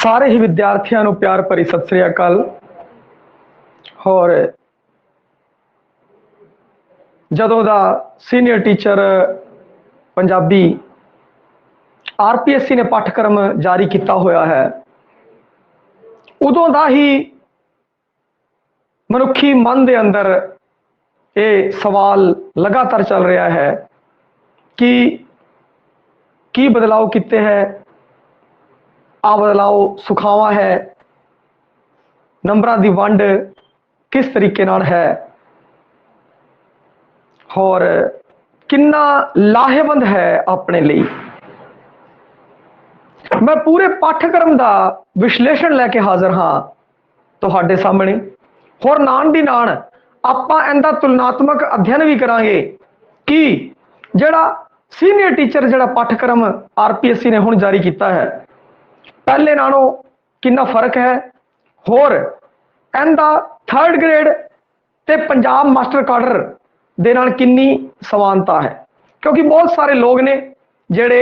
ਸਾਰੇ ਹੀ ਵਿਦਿਆਰਥੀਆਂ ਨੂੰ ਪਿਆਰ ਭਰੀ ਸਤਿ ਸ੍ਰੀ ਅਕਾਲ। ਹੋਰ ਜਦੋਂ ਦਾ ਸੀਨੀਅਰ ਟੀਚਰ ਪੰਜਾਬੀ ਆਰਪੀਐਸਸੀ ਨੇ ਪਾਠਕ੍ਰਮ ਜਾਰੀ ਕੀਤਾ ਹੋਇਆ ਹੈ, ਉਦੋਂ ਦਾ ਹੀ ਮਨੁੱਖੀ ਮਨ ਦੇ ਅੰਦਰ ਇਹ ਸਵਾਲ ਲਗਾਤਾਰ ਚੱਲ ਰਿਹਾ ਹੈ ਕਿ ਕੀ ਬਦਲਾਅ ਕੀਤੇ ਹੈ। ਆ ਬਦਲਾਅ ਸੁਖਾਵਾਂ ਹੈ, ਨੰਬਰਾਂ ਦੀ ਵੰਡ किस तरीके नाल है और कितना लाहेवंद है अपने लिए। मैं पूरे पाठ्यक्रम का विश्लेषण लैके हाजिर हाँ तुहाडे सामने। होर नान दी नान आपां इहदा तुलनात्मक अध्ययन भी करांगे कि जिहड़ा सीनियर टीचर जिहड़ा पाठ्यक्रम आरपीएससी ने हुण जारी किया है पहले नालों कितना फर्क है, होर इहदा थर्ड ग्रेड ते पंजाब मास्टर काडर दे नाल कितनी समानता है। क्योंकि बहुत सारे लोग ने जिहड़े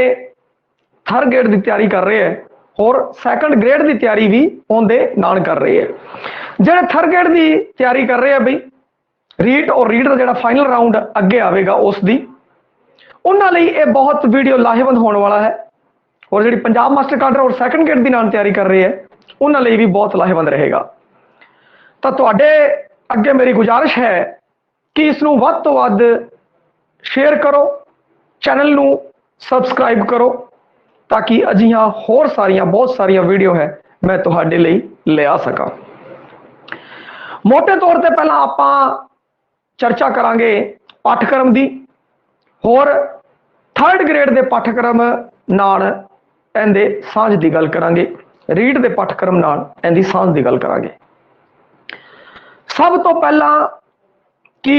थर्ड ग्रेड की तैयारी कर रहे हैं और सैकंड ग्रेड की तैयारी भी उनके नाल कर रहे हैं। जिहड़े थर्ड ग्रेड की तैयारी कर रहे हैं बई रीट और रीड का जिहड़ा फाइनल राउंड अगे आवेगा उसकी उन्हां लई ये बहुत वीडियो लाहेवंद होने वाला है। और जिहड़ी पंजाब मास्टर काडर और सैकंड ग्रेड की नाल तैयारी कर रहे हैं उन्हां लई भी बहुत लाहेवंद रहेगा। तो तुहाडे अगे मेरी गुजारिश है कि इसनूं वध तो वध शेयर करो, चैनल नूं सबसक्राइब करो ताकि अजिहां होर सारियां बहुत सारियां वीडियो है मैं तुहाडे लई ले आ सकां। मोटे तौर पर पहला आपां चर्चा करांगे पाठ्यक्रम दी, होर थर्ड ग्रेड के पाठ्यक्रम नाल इहदे सांझ की गल करांगे, रीड के पाठ्यक्रम नाल इहदी सांझ की गल करांगे। सब तो पहला कि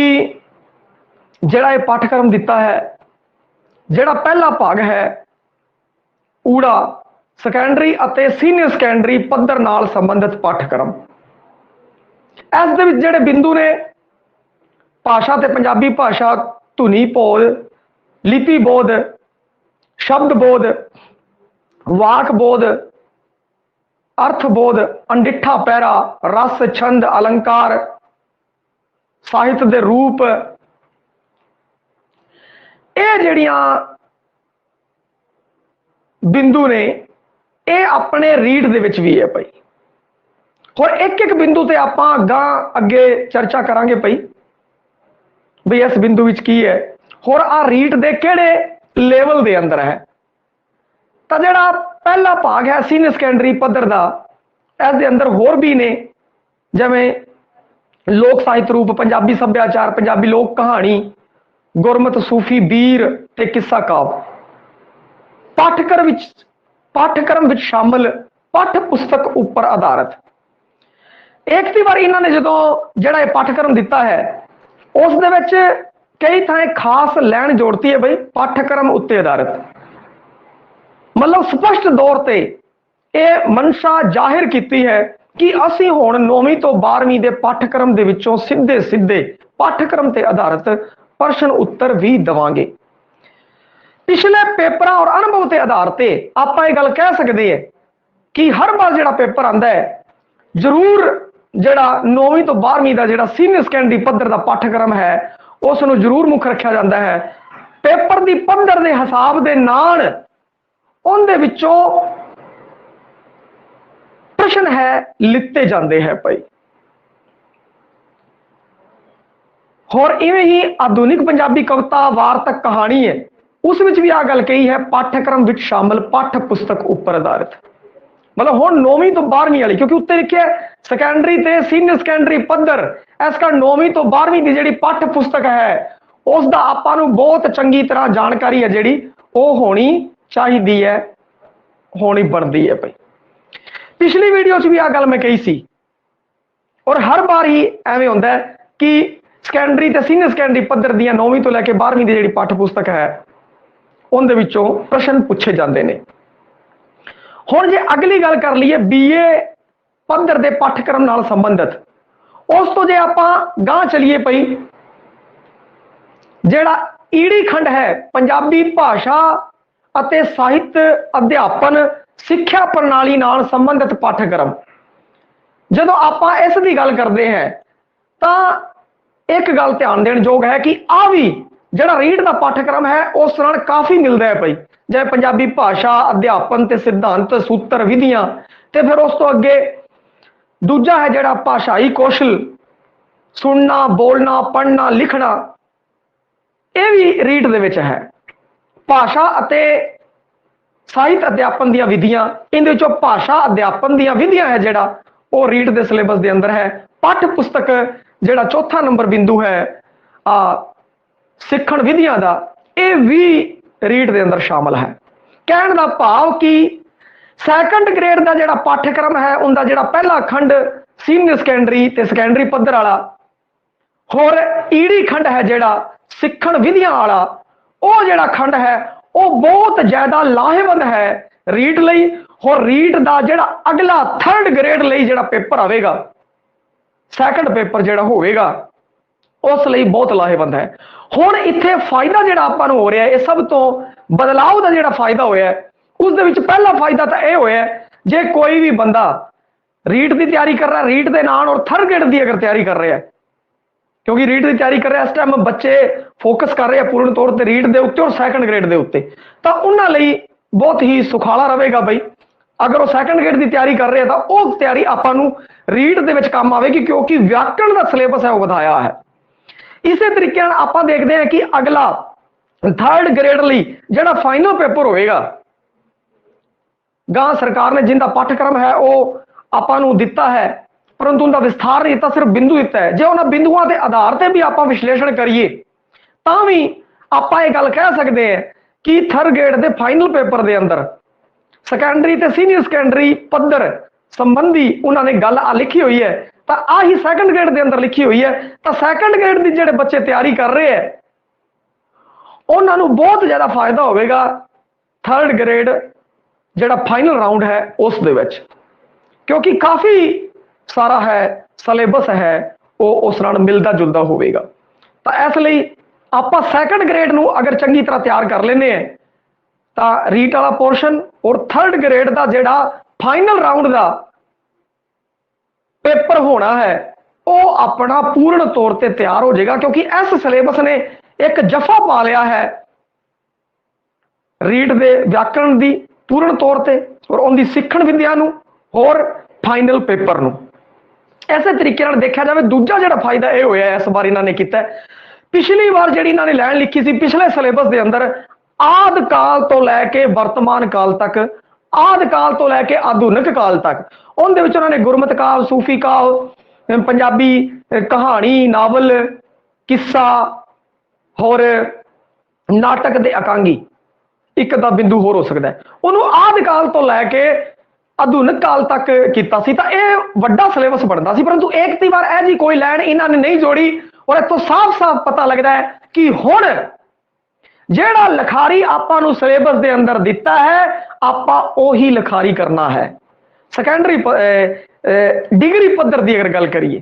जिहड़ा ये पाठ्यक्रम दिता है, जिहड़ा पहला भाग है ऊड़ा सैकेंडरी अते सीनियर सैकेंडरी पद्धर नाल संबंधित पाठ्यक्रम, इस दे विच जिहड़े बिंदु ने भाषा ते पंजाबी भाषा, धुनी बोध, लिपि बोध, शब्द बोध, वाक बोध, अर्थबोध, अंडिठा पैरा, रस छंद अलंकार, साहित्य दे रूप, ये जड़ियां बिंदु ने ये अपने रीड दे विच भी है भाई। और एक एक बिंदु ते आपां गां अगे चर्चा करांगे भाई भी इस बिंदु विच की है और आ रीड दे किहड़े लेवल दे अंदर है। तो जिहड़ा पहला भाग है सीनियर सैकेंडरी पद्धर का, इस दे अंदर होर भी ने जिवें लोक साहित्य रूप, पंजाबी सभ्याचार, पंजाबी लोक कहानी, गुरमत सूफी बीर ते किस्सा काव्य पाठ्यक्रम विच शामिल पाठ्य पुस्तक उपर आधारित। एक दी बार इन्होंने जो जिहड़ा ये पाठ्यक्रम दिता है उस दे विच कई थाएं खास लैन जोड़ती है बई पाठ्यक्रम उत्ते आधारित, मतलब स्पष्ट तौर पर यह मनशा जाहिर की है कि असी हुण 9वीं तो 12वीं के पाठ्यक्रम दे विचों सीधे सीधे पाठ्यक्रम ते आधारित प्रश्न उत्तर भी देवांगे। पिछले पेपर और अनुभव के आधार पर आप ये गल कह सकते हैं कि हर बार जिहड़ा पेपर आंदा है जरूर जिहड़ा 9वीं तो 12वीं का जिहड़ा सीनियर सैकेंडरी पद्धर का पाठ्यक्रम है उसनूं जरूर मुख रखा जाता है। पेपर की पद्धर के हिसाब के नाल उनदे विचों प्रश्न है लिते जाते हैं भाई। और इवें ही आधुनिक पंजाबी कविता, वार्तक, कहानी है उस विच भी आ गल कही है पाठ्यक्रम विच शामिल पाठ्य पुस्तक उपर आधारित, मतलब हुण 9वीं तो 12वीं वाली, क्योंकि उत्ते लिखे सैकेंडरी ते सीनियर सैकेंडरी पद्धर, इसका 9वीं तो 12वीं की जिहड़ी पाठ्य पुस्तक है उसका आपां नूं बहुत चंगी तरह जानकारी है जिहड़ी वो होनी चाहिदी है, होनी बनती है भाई। पिछली वीडियो च भी आ गल मैं कही सी और हर बार ही एवें होंदा है कि सैकेंडरी ते सीनियर सैकेंडरी पद्धर दी 9वीं तो लैके 12वीं की जिहड़ी पाठ्य पुस्तक है उन दे विचों प्रश्न पूछे जाते हैं। हुण जे अगली गल कर लीए बीए पद्धर के पाठ्यक्रम नाल संबंधित, उस तो जे आपां गां चलीए पई जिहड़ा ईड़ी खंड है पंजाबी भाषा अते साहित्य अध्यापन ਸਿੱਖਿਆ ਪ੍ਰਣਾਲੀ ਨਾਲ ਸੰਬੰਧਿਤ ਪਾਠਕ੍ਰਮ। ਜਦੋਂ ਆਪਾਂ ਇਸ ਦੀ ਗੱਲ ਕਰਦੇ ਹਾਂ ਤਾਂ ਇੱਕ ਗੱਲ ਧਿਆਨ ਦੇਣ ਯੋਗ ਹੈ ਕਿ ਆ ਵੀ ਜਿਹੜਾ ਰੀਟ ਦਾ ਪਾਠਕ੍ਰਮ ਹੈ ਉਸ ਨਾਲ ਕਾਫੀ ਮਿਲਦਾ ਹੈ ਭਾਈ, ਜਿਵੇਂ ਪੰਜਾਬੀ ਭਾਸ਼ਾ ਅਧਿਆਪਨ ਤੇ ਸਿਧਾਂਤ ਸੂਤਰ ਵਿਧੀਆਂ, ਤੇ ਫਿਰ ਉਸ ਤੋਂ ਅੱਗੇ ਦੂਜਾ ਹੈ ਜਿਹੜਾ ਭਾਸ਼ਾਈ ਕੌਸ਼ਲ, ਸੁਣਨਾ ਬੋਲਣਾ ਪੜ੍ਹਨਾ ਲਿਖਣਾ, ਇਹ ਵੀ ਰੀਟ ਦੇ ਵਿੱਚ ਹੈ। ਭਾਸ਼ਾ ਅਤੇ ਸਾਹਿਤ ਅਧਿਆਪਨ ਦੀਆਂ ਵਿਧੀਆਂ, ਇਹਦੇ ਵਿੱਚੋਂ ਭਾਸ਼ਾ ਅਧਿਆਪਨ ਦੀਆਂ ਵਿਧੀਆਂ ਹੈ ਜਿਹੜਾ ਉਹ ਰੀਟ ਦੇ ਸਿਲੇਬਸ ਦੇ ਅੰਦਰ ਹੈ। ਪਾਠ ਪੁਸਤਕ ਜਿਹੜਾ ਚੌਥਾ ਨੰਬਰ ਬਿੰਦੂ ਹੈ ਸਿੱਖਣ ਵਿਧੀਆਂ ਦਾ, ਇਹ ਵੀ ਰੀਟ ਦੇ ਅੰਦਰ ਸ਼ਾਮਲ ਹੈ। ਕਹਿਣ ਦਾ ਭਾਵ ਕਿ ਸੈਕੰਡ ਗ੍ਰੇਡ ਦਾ ਜਿਹੜਾ ਪਾਠਕ੍ਰਮ ਹੈ ਉਹਦਾ ਜਿਹੜਾ ਪਹਿਲਾ ਖੰਡ ਸੀਨੀਅਰ ਸੈਕੰਡਰੀ ਤੇ ਸੈਕੰਡਰੀ ਪੱਧਰ ਵਾਲਾ, ਹੋਰ ਈੜੀ ਖੰਡ ਹੈ ਜਿਹੜਾ ਸਿੱਖਣ ਵਿਧੀਆਂ ਵਾਲਾ, ਉਹ ਜਿਹੜਾ ਖੰਡ ਹੈ ਉਹ ਬਹੁਤ ਜ਼ਿਆਦਾ ਲਾਹੇਵੰਦ ਹੈ ਰੀਟ ਲਈ। ਹੋਰ ਰੀਟ ਦਾ ਜਿਹੜਾ ਅਗਲਾ ਥਰਡ ਗ੍ਰੇਡ ਲਈ ਜਿਹੜਾ ਪੇਪਰ ਆਵੇਗਾ, ਸੈਕੰਡ ਪੇਪਰ ਜਿਹੜਾ ਹੋਵੇਗਾ, ਉਸ ਲਈ ਬਹੁਤ ਲਾਹੇਵੰਦ ਹੈ। ਹੁਣ ਇੱਥੇ ਫਾਇਦਾ ਜਿਹੜਾ ਆਪਾਂ ਨੂੰ ਹੋ ਰਿਹਾ, ਇਹ ਸਭ ਤੋਂ ਬਦਲਾਅ ਦਾ ਜਿਹੜਾ ਫਾਇਦਾ ਹੋਇਆ ਉਸ ਦੇ ਵਿੱਚ ਪਹਿਲਾ ਫਾਇਦਾ ਤਾਂ ਇਹ ਹੋਇਆ, ਜੇ ਕੋਈ ਵੀ ਬੰਦਾ ਰੀਟ ਦੀ ਤਿਆਰੀ ਕਰ ਰਿਹਾ, ਰੀਟ ਦੇ ਨਾਲ ਔਰ ਥਰਡ ਗ੍ਰੇਡ ਦੀ ਅਗਰ ਤਿਆਰੀ ਕਰ ਰਿਹਾ, ਕਿਉਂਕਿ ਰੀਟ ਦੀ ਤਿਆਰੀ ਕਰ ਰਿਹਾ ਇਸ ਟਾਈਮ ਬੱਚੇ ਫੋਕਸ ਕਰ ਰਹੇ ਆ ਪੂਰਨ ਤੌਰ ਤੇ ਰੀਟ ਦੇ ਉੱਤੇ ਔਰ ਸੈਕੰਡ ਗ੍ਰੇਡ ਦੇ ਉੱਤੇ, ਤਾਂ ਉਹਨਾਂ ਲਈ ਬਹੁਤ ਹੀ ਸੁਖਾਲਾ ਰਹੇਗਾ ਬਈ। ਅਗਰ ਉਹ ਸੈਕੰਡ ਗ੍ਰੇਡ ਦੀ ਤਿਆਰੀ ਕਰ ਰਿਹਾ ਤਾਂ ਉਹ ਤਿਆਰੀ ਆਪਾਂ ਨੂੰ ਰੀਟ ਦੇ ਵਿੱਚ ਕੰਮ ਆਵੇਗੀ, ਕਿਉਂਕਿ ਵਿਆਕਰਣ ਦਾ ਸਿਲੇਬਸ ਹੈ ਉਹ ਵਧਾਇਆ ਹੈ। ਇਸੇ ਤਰੀਕੇ ਨਾਲ ਆਪਾਂ ਦੇਖਦੇ ਹਾਂ ਕਿ ਅਗਲਾ ਥਰਡ ਗ੍ਰੇਡ ਲਈ ਜਿਹੜਾ ਫਾਈਨਲ ਪੇਪਰ ਹੋਵੇਗਾ, ਗਾਂ ਸਰਕਾਰ ਨੇ ਜਿੰਦਾ ਪਾਠਕ੍ਰਮ ਹੈ ਉਹ ਆਪਾਂ ਨੂੰ ਦਿੱਤਾ ਹੈ, ਪਰੰਤੂ ਉਹਦਾ ਵਿਸਥਾਰ ਨਹੀਂ ਦਿੱਤਾ, ਸਿਰਫ ਬਿੰਦੂ ਦਿੱਤਾ ਹੈ। ਜੇ ਉਹਨਾਂ ਬਿੰਦੂਆਂ ਦੇ ਆਧਾਰ ਤੇ ਵੀ ਆਪਾਂ ਵਿਸ਼ਲੇਸ਼ਣ ਕਰੀਏ ਤਾਂ ਵੀ ਆਪਾਂ ਇਹ ਗੱਲ ਕਹਿ ਸਕਦੇ ਹਾਂ ਕਿ ਥਰਡ ਗ੍ਰੇਡ ਦੇ ਫਾਈਨਲ ਪੇਪਰ ਦੇ ਅੰਦਰ ਸੈਕੰਡਰੀ ਤੇ ਸੀਨੀਅਰ ਸੈਕੰਡਰੀ ਪੱਧਰ ਸੰਬੰਧੀ ਉਹਨਾਂ ਨੇ ਗੱਲ ਲਿਖੀ ਹੋਈ ਹੈ, ਤਾਂ ਆਹੀ ਸੈਕੰਡ ਗ੍ਰੇਡ ਦੇ ਅੰਦਰ ਲਿਖੀ ਹੋਈ ਹੈ। ਤਾਂ ਸੈਕੰਡ ਗ੍ਰੇਡ ਦੀ ਜਿਹੜੇ ਬੱਚੇ ਤਿਆਰੀ ਕਰ ਰਹੇ ਹੈ ਉਹਨਾਂ ਨੂੰ ਬਹੁਤ ਜ਼ਿਆਦਾ ਫਾਇਦਾ ਹੋਵੇਗਾ ਥਰਡ ਗ੍ਰੇਡ ਜਿਹੜਾ ਫਾਈਨਲ ਰਾਉਂਡ ਹੈ ਉਸ ਦੇ ਵਿੱਚ, ਕਿਉਂਕਿ ਕਾਫੀ ਸਾਰਾ ਹੈ ਸਿਲੇਬਸ ਹੈ ਉਹ ਉਸ ਨਾਲ ਮਿਲਦਾ ਜੁਲਦਾ ਹੋਵੇਗਾ। ਤਾਂ ਇਸ ਲਈ ਆਪਾਂ ਸੈਕੰਡ ਗ੍ਰੇਡ ਨੂੰ ਅਗਰ ਚੰਗੀ ਤਰ੍ਹਾਂ ਤਿਆਰ ਕਰ ਲੈਂਦੇ ਹਾਂ ਤਾਂ ਰੀਟ ਵਾਲਾ ਪੋਰਸ਼ਨ ਔਰ ਥਰਡ ਗ੍ਰੇਡ ਦਾ ਜਿਹੜਾ ਫਾਈਨਲ ਰਾਉਂਡ ਦਾ ਪੇਪਰ ਹੋਣਾ ਹੈ ਉਹ ਆਪਣਾ ਪੂਰਨ ਤੌਰ ਤੇ ਤਿਆਰ ਹੋ ਜਾਏਗਾ, ਕਿਉਂਕਿ ਇਸ ਸਿਲੇਬਸ ਨੇ ਇੱਕ ਜਫਾ ਪਾ ਲਿਆ ਹੈ ਰੀਟ ਦੇ ਵਿਆਕਰਣ ਦੀ ਪੂਰਨ ਤੌਰ ਤੇ ਔਰ ਉਹਦੀ ਸਿੱਖਣ ਵਿਦਿਆ ਨੂੰ ਹੋਰ ਫਾਈਨਲ ਪੇਪਰ ਨੂੰ। ਇਸੇ ਤਰੀਕੇ ਨਾਲ ਦੇਖਿਆ ਜਾਵੇ ਦੂਜਾ ਜਿਹੜਾ ਫਾਇਦਾ ਇਹ ਹੋਇਆ ਇਸ ਵਾਰ ਇਹਨਾਂ ਨੇ ਕੀਤਾ, ਪਿਛਲੀ ਵਾਰ ਜਿਹੜੀ ਇਹਨਾਂ ਨੇ ਲਾਈਨ ਲਿਖੀ ਸੀ ਪਿਛਲੇ ਸਿਲੇਬਸ ਦੇ ਅੰਦਰ ਆਦਿ ਕਾਲ ਤੋਂ ਲੈ ਕੇ ਵਰਤਮਾਨ ਕਾਲ ਤੱਕ, ਆਦਿ ਕਾਲ ਤੋਂ ਲੈ ਕੇ ਆਧੁਨਿਕ ਕਾਲ ਤੱਕ, ਉਹਦੇ ਵਿੱਚ ਉਹਨਾਂ ਨੇ ਗੁਰਮਤ ਕਾਲ, ਸੂਫੀ ਕਾਲ, ਪੰਜਾਬੀ ਕਹਾਣੀ, ਨਾਵਲ, ਕਿੱਸਾ ਹੋਰ ਨਾਟਕ ਦੇ ਇਕਾਂਗੀ, ਇੱਕ ਦਾ ਬਿੰਦੂ ਹੋਰ ਹੋ ਸਕਦਾ ਹੈ, ਉਹਨੂੰ ਆਦਿ ਕਾਲ ਤੋਂ ਲੈ ਕੇ ਆਧੁਨਿਕ ਕਾਲ ਤੱਕ ਕੀਤਾ ਸੀ। ਤਾਂ ਇਹ ਵੱਡਾ ਸਿਲੇਬਸ ਬਣਦਾ ਸੀ, ਪਰੰਤੂ ਇੱਕ ਤੀ ਵਾਰ ਇਹ ਜੀ ਕੋਈ ਲਾਈਨ ਇਹਨਾਂ ਨੇ ਨਹੀਂ ਜੋੜੀ ਔਰ ਇੱਥੋਂ ਸਾਫ਼-ਸਾਫ਼ ਪਤਾ ਲੱਗਦਾ ਹੈ ਕਿ ਹੁਣ ਜਿਹੜਾ ਲਿਖਾਰੀ ਆਪਾਂ ਨੂੰ ਸਿਲੇਬਸ ਦੇ ਅੰਦਰ ਦਿੱਤਾ ਹੈ ਆਪਾਂ ਉਹੀ ਲਿਖਾਰੀ ਕਰਨਾ ਹੈ। ਸੈਕੰਡਰੀ ਡਿਗਰੀ ਪੱਧਰ ਦੀ ਅਗਰ ਗੱਲ ਕਰੀਏ,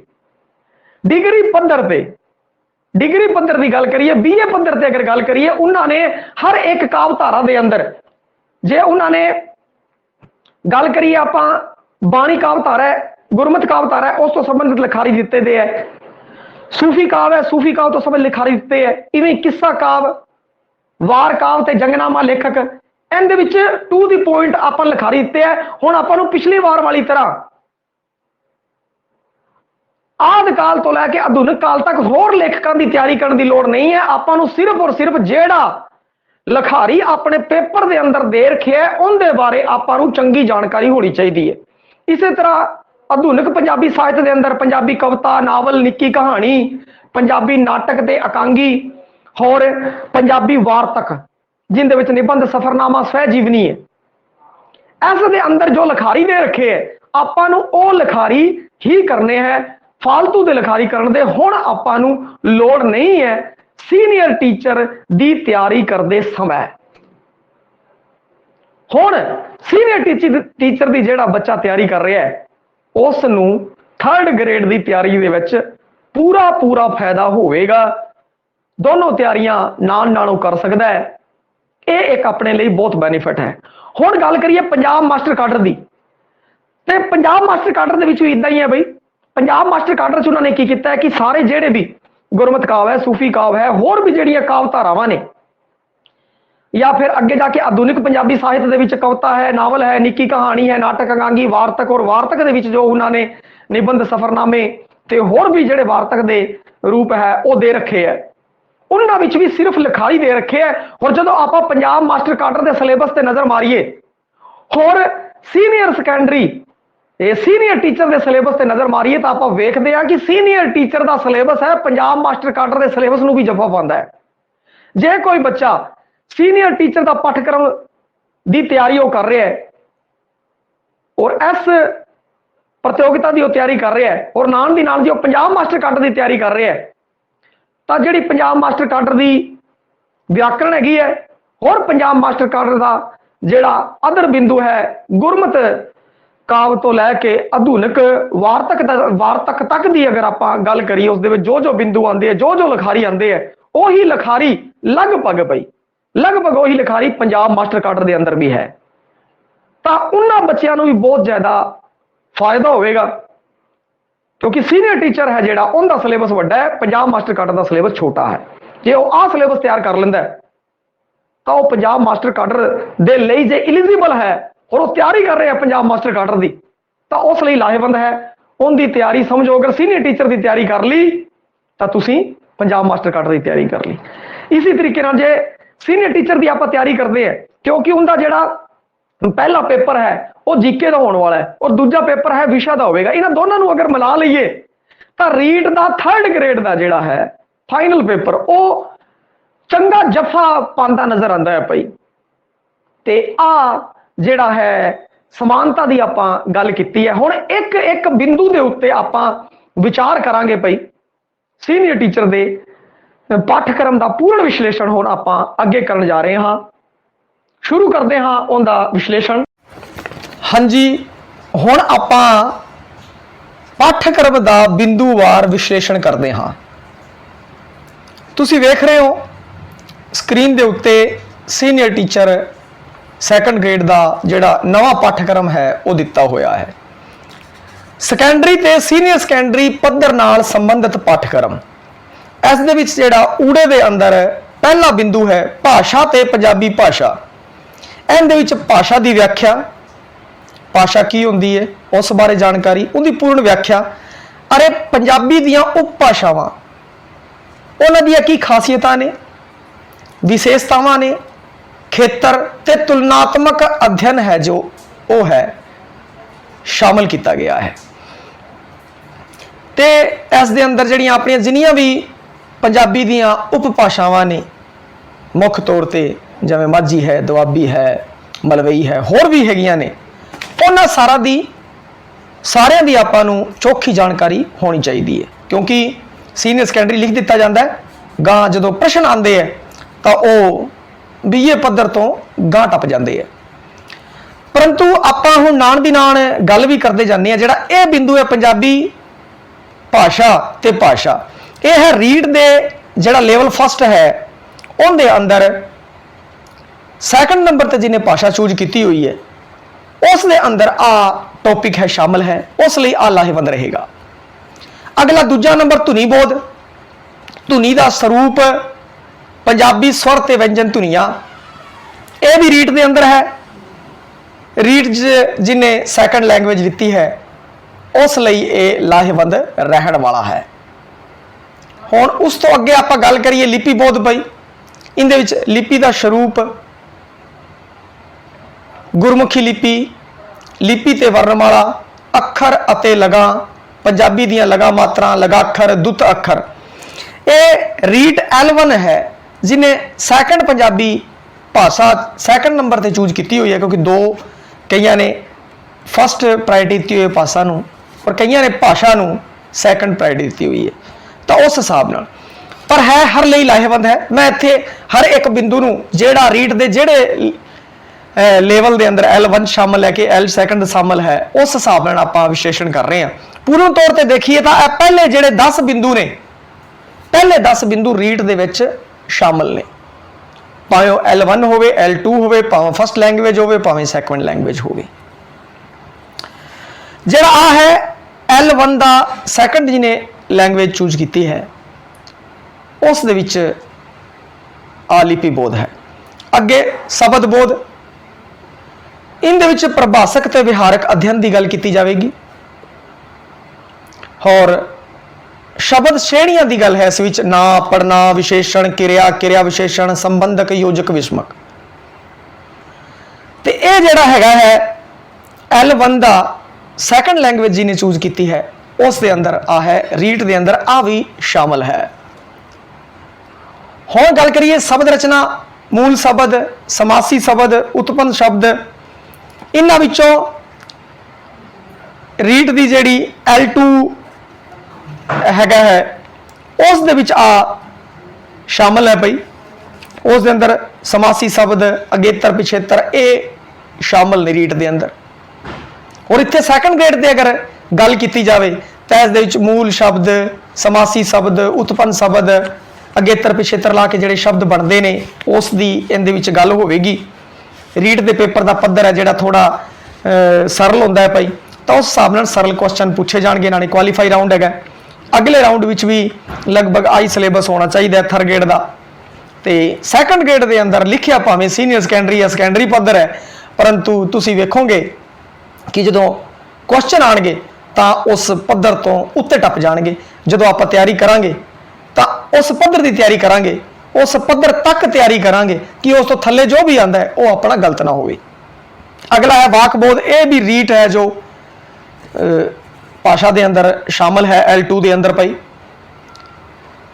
ਡਿਗਰੀ ਪੱਧਰ ਦੀ ਗੱਲ ਕਰੀਏ, BA ਪੱਧਰ ਤੇ ਅਗਰ ਗੱਲ ਕਰੀਏ, ਉਹਨਾਂ ਨੇ ਹਰ ਇੱਕ ਕਾਵਿ ਧਾਰਾ ਦੇ ਅੰਦਰ, ਜੇ ਉਹਨਾਂ ਨੇ ਗੱਲ ਕਰੀਏ ਆਪਾਂ ਬਾਣੀ ਕਾਵਿ ਧਾਰਾ ਹੈ, ਗੁਰਮਤ ਕਾਵਿ ਧਾਰਾ ਹੈ, ਉਸ ਤੋਂ ਸੰਬੰਧਿਤ ਲਿਖਾਰੀ ਦਿੱਤੇ ਦੇ ਹੈ, ਸੂਫੀ ਕਾਵਿ ਹੈ, ਸੂਫੀ ਕਾਵਿ ਤੋਂ ਸੰਬੰਧਿਤ ਲਿਖਾਰੀ ਦਿੱਤੇ ਹੈ, ਇਵੇਂ ਕਿੱਸਾ ਕਾਵਿ, ਵਾਰ ਕਾਵਿ ਤੇ ਜੰਗਨਾਮਾ ਲੇਖਕ, ਇਹਦੇ ਵਿੱਚ ਟੂ ਦੀ ਪੁਆਇੰਟ ਆਪਾਂ ਲਿਖਾਰੀ ਦਿੱਤੇ ਹੈ। ਹੁਣ ਆਪਾਂ ਨੂੰ ਪਿਛਲੀ ਵਾਰ ਵਾਲੀ ਤਰ੍ਹਾਂ ਆਦਿ ਕਾਲ ਤੋਂ ਲੈ ਕੇ ਆਧੁਨਿਕ ਕਾਲ ਤੱਕ ਹੋਰ ਲੇਖਕਾਂ ਦੀ ਤਿਆਰੀ ਕਰਨ ਦੀ ਲੋੜ ਨਹੀਂ ਹੈ। ਆਪਾਂ ਨੂੰ ਸਿਰਫ ਔਰ ਸਿਰਫ ਜਿਹੜਾ ਲਿਖਾਰੀ ਆਪਣੇ ਪੇਪਰ ਦੇ ਅੰਦਰ ਦੇ ਰੱਖਿਆ ਉਹਦੇ ਬਾਰੇ ਆਪਾਂ ਨੂੰ ਚੰਗੀ ਜਾਣਕਾਰੀ ਹੋਣੀ ਚਾਹੀਦੀ ਹੈ। ਇਸੇ ਤਰ੍ਹਾਂ ਆਧੁਨਿਕ ਪੰਜਾਬੀ ਸਾਹਿਤ ਦੇ ਅੰਦਰ ਪੰਜਾਬੀ ਕਵਿਤਾ, ਨਾਵਲ, ਨਿੱਕੀ ਕਹਾਣੀ, ਪੰਜਾਬੀ ਨਾਟਕ ਤੇ ਇਕਾਂਗੀ, ਹੋਰ ਪੰਜਾਬੀ ਵਾਰਤਕ ਜਿੰਦੇ ਵਿੱਚ ਨਿਬੰਧ, ਸਫਰਨਾਮਾ, ਸਵੈ ਜੀਵਨੀ ਹੈ, ਇਸ ਦੇ ਅੰਦਰ ਜੋ ਲਿਖਾਰੀ ਦੇ ਰੱਖੇ ਹੈ ਆਪਾਂ ਨੂੰ ਉਹ ਲਿਖਾਰੀ ਹੀ ਕਰਨੇ ਹੈ। ਫਾਲਤੂ ਦੇ ਲਿਖਾਰੀ ਕਰਨ ਦੇ ਹੁਣ ਆਪਾਂ ਨੂੰ ਲੋੜ ਨਹੀਂ ਹੈ ਸੀਨੀਅਰ ਟੀਚਰ ਦੀ ਤਿਆਰੀ ਕਰਦੇ ਸਮੇਂ। ਹੁਣ ਸੀਨੀਅਰ ਟੀਚਰ ਦੀ ਜਿਹੜਾ ਬੱਚਾ ਤਿਆਰੀ ਕਰ ਰਿਹਾ ਹੈ ਉਸ ਨੂੰ ਥਰਡ ਗ੍ਰੇਡ ਦੀ ਤਿਆਰੀ ਦੇ ਵਿੱਚ ਪੂਰਾ ਫਾਇਦਾ ਹੋਵੇਗਾ। ਦੋਨੋਂ ਤਿਆਰੀਆਂ ਨਾਲ ਉਹ ਕਰ ਸਕਦਾ ਹੈ। ਇਹ ਇੱਕ ਆਪਣੇ ਲਈ ਬਹੁਤ ਬੈਨੀਫਿਟ ਹੈ। हुण गल करिए पंजाब मास्टर काडर दी, ते पंजाब मास्टर काडर दे विच भी इदां ही है बई। पंजाब मास्टर काडर च उन्होंने की कीता है कि सारे जेड़े भी गुरमत काव है, सूफी काव है, होर भी जिहड़ियां काव धारावां ने, या फिर अगे जाके आधुनिक पंजाबी साहित्य दे विच कविता है, नावल है, निक्की कहानी है, नाटक एकांगी, वार्तक, और वार्तक दे विच जो उन्होंने निबंध, सफरनामे ते होर भी जिहड़े वार्तक दे रूप है वो दे रखे है, उन्हां विच भी सिर्फ लिखाई दे रखे है। और जदों आपां पंजाब मास्टर काडर दे सिलेबस ते नज़र मारीए होर सीनियर सैकेंडरी सीनियर टीचर के सिलेबस से नज़र मारीए तो आप वेखते हैं कि सीनियर टीचर का सिलेबस है पंजाब मास्टर काडर के सिलेबस में भी जफा पाता है। जे कोई बच्चा सीनियर टीचर का पाठ्यक्रम की तैयारी वो कर रहा है और इस प्रतियोगिता की तैयारी कर रहा है और नाल दी नाल जो पंजाब मास्टर काडर की तैयारी कर रहा है, तो जी पंजाब मास्टर काडर की व्याकरण हैगी है और पंजाब मास्टर काडर का जिहड़ा अदर बिंदु है गुरमत काव तो लैके आधुनिक वार्तक तक की अगर आप गल करिए उस जो जो बिंदु आते हैं, जो जो लिखारी आते हैं, उही लिखारी लगभग पई लगभग उही लिखारी पंजाब मास्टर काडर के अंदर भी है। तो उन्होंने बच्चों को भी बहुत ज्यादा फायदा होगा क्योंकि सीनियर टीचर है जिहड़ा उनका सिलेबस वड्डा है, पंजाब मास्टर काडर का सिलेबस छोटा है। जे वो आ सिलेबस तैयार कर लेंदा है तो वह पंजाब मास्टर काडर दे लई जे एलिजिबल है और वो तैयारी कर रहे हैं पंजाब मास्टर काडर की, तो उस लिए लाहेवंद है। उनकी तैयारी समझो अगर सीनियर टीचर की तैयारी कर ली तो तुसी पंजाब मास्टर काडर की तैयारी कर ली। इसी तरीके नाल जे सीनियर टीचर की आप तैयारी करते हैं क्योंकि उनका जिहड़ा पहला पेपर है वो जीके का होने वाला है और दूजा पेपर है विषय का होगा। इन्होंने दोनों को अगर मिला लीए तो रीट का 3rd ग्रेड का जिहड़ा है फाइनल पेपर वो चंगा जफा पांदा नजर आता है पई। ते आ जिहड़ा है समानता की आप गल की है। हुण एक एक बिंदु के उत्ते आप विचार करांगे पई सीनियर टीचर के पाठ्यक्रम का पूर्ण विश्लेषण हुण आप अगे करन जा रहे हाँ। शुरू करते हाँ उनका विश्लेषण। हाँ जी, हुण आप पाठ्यक्रम का बिंदुवार विश्लेषण करते हाँ। तुसीं वेख रहे हो स्क्रीन के उत्ते सीनियर टीचर 2nd ग्रेड का जिहड़ा नवा पाठ्यक्रम है वो दिता होया है। सैकेंडरी ते सीनियर सैकेंडरी पद्धर नाल संबंधित पाठ्यक्रम, इस दे विच जिहड़ा ऊड़े दे अंदर पहला बिंदु है भाषा ते पंजाबी भाषा। इहदे विच भाषा की व्याख्या, भाषा की हुंदी है उस बारे जानकारी, उनकी पूर्ण व्याख्या, अरे पंजाबी दियां उपभाषावां उन्हां दियां की खासियतां ने, विशेषतावां ने, खेतर ते तुलनात्मक अध्ययन है जो वो है शामिल किया गया है। ते इस दे अंदर जिहड़ियां अपनियां जिन्नियां भी पंजाबी दियां उपभाषावां ने मुख तौर ते जिवें माझी है, दुआबी है, मलवई है, होर भी हैगियां ने, उन्हां सारियां दी आपां नूं चौखी जानकारी होनी चाहिए है क्योंकि सीनियर सैकेंडरी लिख दिता जाता है। गां जदों प्रश्न आते हैं तो वह BA पद्धर तो गां टप जाते हैं। परंतु आपां हुण नाल दी नाल गल भी करते जाने हैं जिहड़ा यह बिंदु है पंजाबी भाषा ते भाषा, यह है रीड दे जिहड़ा लेवल 1st है उनके अंदर 2nd नंबर पर जिन्हें भाषा चूज की हुई है उस दे अंदर आ टॉपिक है शामिल है, उस लिए आ लाहेवंद रहेगा। अगला दूजा नंबर धुनी बोध, धुनी का स्वरूप, पंजाबी स्वर ते व्यंजन धुनियां, यह भी रीट के अंदर है। रीट जिन्हें 2nd लैंग्वेज लीती है उस लिए ये लाहेवंद रहन वाला है। हुण उस तो अगे आप गल करिए लिपि बोध पई, इहदे विच लिपि का स्वरूप, गुरमुखी लिपि, लिपि ते वर्णमाला, अखर अते लगा, पंजाबी दियां लगा मात्रां, लगाखर, दुत अखर, ये रीट L1 है जिन्हें 2nd पंजाबी भाषा 2nd नंबर पर चूज की हुई है क्योंकि दो कईयां ने 1st प्रायोरिटी दी हुई भाषा नूं और कईयां ने भाषा नूं 2nd प्रायोरिटी दी हुई है। तो उस हिसाब नाल पर है हर लिए लाहेवंद है। मैं इत्थे हर एक बिंदु नूं जिहड़ा रीट दे जिहड़े लेवल के अंदर L1 शामिल है कि L2 शामिल है उस हिसाब नाल आपां विश्लेषण कर रहे हैं। पूर्ण तौर पर देखिए तो पहले जिहड़े 10 बिंदु ने, पहले 10 बिंदु रीट दे विच शामिल ने। ਭਾਵੇਂ L1 ਹੋਵੇ, L2 ਹੋਵੇ, ਭਾਵੇਂ फस्ट लैंग्वेज होवे, भावें सैकेंड लैंग्वेज होवे। ਜਿਹੜਾ आ है L1 ਦਾ सैकेंड ਜਿਹਨੇ लैंग्वेज चूज की है उस दे विच आ लिपि बोध है। अगे शब्द बोध, इन दे विच प्रभाषक ते विहारक अध्ययन की गल की जाएगी और शब्द श्रेणियां की गल है। इस विच ना, पढ़ना, विशेषण, किरिया, किरिया विशेषण, संबंधक, योजक, विस्मक। तो यह जिहड़ा हैगा है L1 का सैकेंड लैंग्वेज जिन्हें चूज की है उस दे अंदर आ है, रीट के अंदर आ भी शामिल है। हुण गल करिए शब्द रचना, मूल शब्द, समासी शब्द, उत्पन्न शब्द, इन्हां विचों रीट की जिहड़ी L2 हैगा है उस दे विच आ शामिल है भाई। उस दे अंदर समासी शब्द, अगेतर, पिछेतर ये शामिल ने रीट के अंदर। और इत्थे सैकेंड ग्रेड की अगर गल की जाए तो इस दे विच मूल शब्द, समासी शब्द, उत्पन्न शब्द, अगेतर पिछेतर ला के जिहड़े शब्द बनते हैं उसकी इहदे विच गल होवेगी। रीट के पेपर का पद्धर है जिहड़ा थोड़ा सरल होंदा है भाई, तो उस हिसाब नाल सरल क्वेश्चन पूछे जाएंगे। नाले क्वालीफाई राउंड है, अगले राउंड विच भी लगभग आई सिलेबस होना चाहिए थर्ड ग्रेड का। तो सैकेंड ग्रेड के अंदर लिखिया भावें सीनियर सैकेंडरी या सैकेंडरी पद्धर है, परंतु तुसीं वेखोगे कि जो क्वेश्चन आएंगे तो उस पद्धर तो उत्ते टप जाएंगे। जो आप तैयारी करांगे तो उस पद्धर की तैयारी करांगे, उस पद्धर तक तैयारी करांगे कि उस तो थले जो भी आता है वो अपना गलत ना हो। अगला है वाकबोध, ये भी रीट है जो भाषा के अंदर शामिल है L2 के अंदर भाई।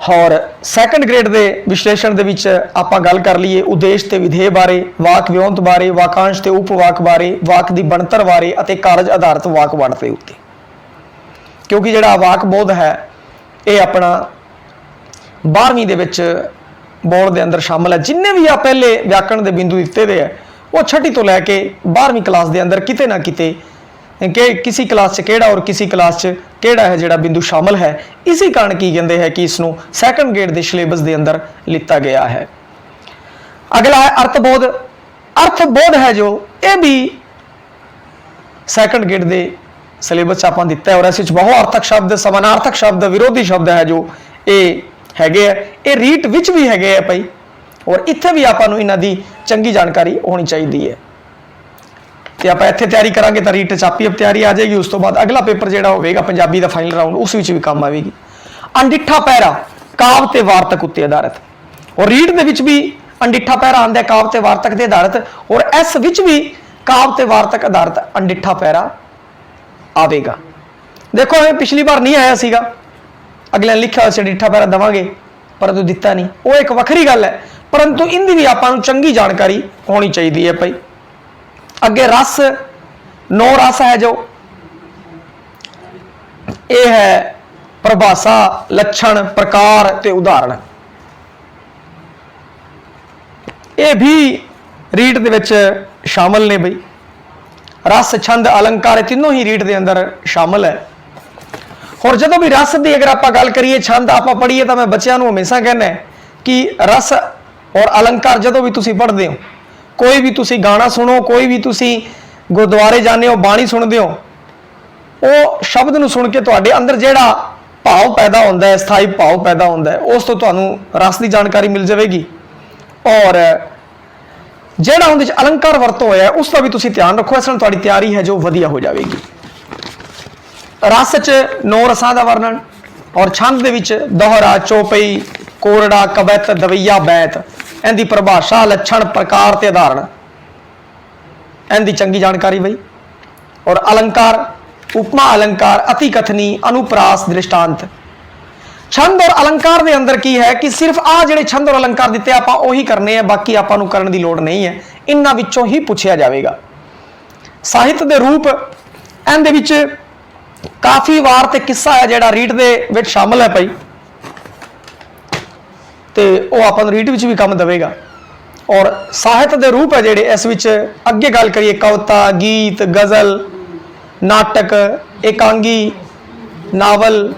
और सैकेंड ग्रेड के विश्लेषण के विच आपां गल कर लीए उद्देश ते विधेय बारे, वाक विਉਂਤ बारे, वाकांश ते उपवाक बारे, वाक की बनतर बारे अते कारज आधारित वाक वंड के उत्ते। क्योंकि जिहड़ा वाकबोध है ये अपना 12वीं दे विच बोर्ड के अंदर शामिल है। जिन्ने भी आ पहले व्याकरण के बिंदु दिते गए है वो 6वीं तो लैके 12वीं क्लास के अंदर किते ना किते कि किसी क्लास च केड़ा और किसी क्लास च केड़ा है जिहड़ा बिंदु शामिल है। इसी कारण की कहते हैं कि इसनों सैकेंड ग्रेड के सिलेबस के अंदर लिता गया है। अगला है अर्थबोध। अर्थबोध है जो ये भी सैकेंड ग्रेड के सिलेबस आप दिता है और इस बहुअर्थक शब्द, समानार्थक शब्द, विरोधी शब्द है जो ये हैगे है, ये रीट विच भी हैगे है भाई। और इत्थे भी आपां नूं इन्हां दी चंगी जानकारी होनी चाहिए है। तो आप इत्थे तैयारी करांगे तो रीट चापी अब तैयारी आ जाएगी। उस तो बाद अगला पेपर जिहड़ा होवेगा पंजाबी का फाइनल राउंड उस विच भी काम आएगी। अंडिठा पैरा काव ते वार्तक उत्ते आधारित, और रीट दे विच भी अंडिठा पैरा आंदा काव ते वार्तक दे आधारित, और इस विच भी काव ते वार्तक आधारित अंडिठा पैरा आवेगा। देखो हमें पिछली बार नहीं आया सीगा, अगले लिखा हुआ अंडिठा पैरा देवांगे परंतु दिता नहीं, वो एक वखरी गल है, परंतु इनकी भी आपां नूं चंगी जानकारी होनी चाहिए है भाई। अगे रस, 9 रस है जो ये है परिभाषा, लक्षण, प्रकार ते उदाहरण। ये भी रीट दे विच शामिल ने बई। रस, छंद, अलंकार तीनों ही रीट के अंदर शामिल है। और जो भी रस की अगर आप गल करिए, छंद आप पढ़िए तो मैं बच्चों को हमेशा कहना है कि रस और अलंकार जो भी तुम पढ़ते हो, कोई भी तुसी गाना सुनो, कोई भी तुसी गुरुद्वारे जाने हो, बाणी सुनते हो, वो शब्द नूं सुन के तुहाडे अंदर जिहड़ा भाव पैदा होंदा है, स्थाई भाव पैदा होंदा है, उस तो तुहानूं रस की जानकारी मिल जाएगी। और जिहड़ा उहदे विच अलंकार वरतो होया है उसका भी तुसी ध्यान रखो, इस नाल तुहाडी तैयारी है जो वधिया हो जाएगी। रस च 9 रसां दा वर्णन, और छंद दे विच दोहरा, चौपई, कोरड़ा, कवैत, दवैया, बैत, इनकी परिभाषा, लक्षण, प्रकार ते उदाहरण, इनकी चंगी जानकारी बई। और अलंकार, उपमा अलंकार, अति कथनी, अनुप्रास, दृष्टांत। छंद और अलंकार के अंदर की है कि सिर्फ आ जिहड़े छंद और अलंकार दिते आपां ओही करने हैं, बाकी आपां नूं करन दी लोड़ नहीं है, इन्हां विचों ही पूछया जाएगा। साहित्य के रूप, इहदे विच काफ़ी वार ते किस्सा है जिहड़ा रीट दे विच शामिल है भाई, तो वह आप रीट भी काम देगा। और साहित्य के रूप है जेडे इस विच अगे गल करिए कविता, गीत, गज़ल, नाटक, एकांगी, नावल,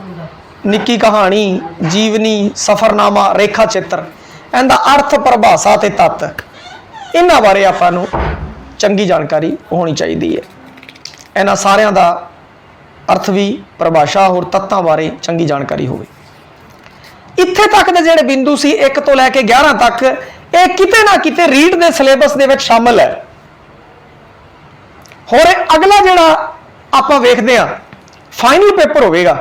निक्की कहानी, जीवनी, सफरनामा, रेखा चित्र, इहदा अर्थ परिभाषा ते तत्त इन्हां बारे आपां नूं चंगी जानकारी होनी चाहिए है। इन्हां सारियां दा अर्थ भी परिभाषा होर तत्तां बारे चंगी जानकारी होवे। इत्थे तक दे जिहड़े बिंदु सी 1 तो लैके 11 तक ये किते ना किते रीट दे सिलेबस दे विच शामिल है। होर अगला जिहड़ा आपां वेखदे हां फाइनल पेपर होवेगा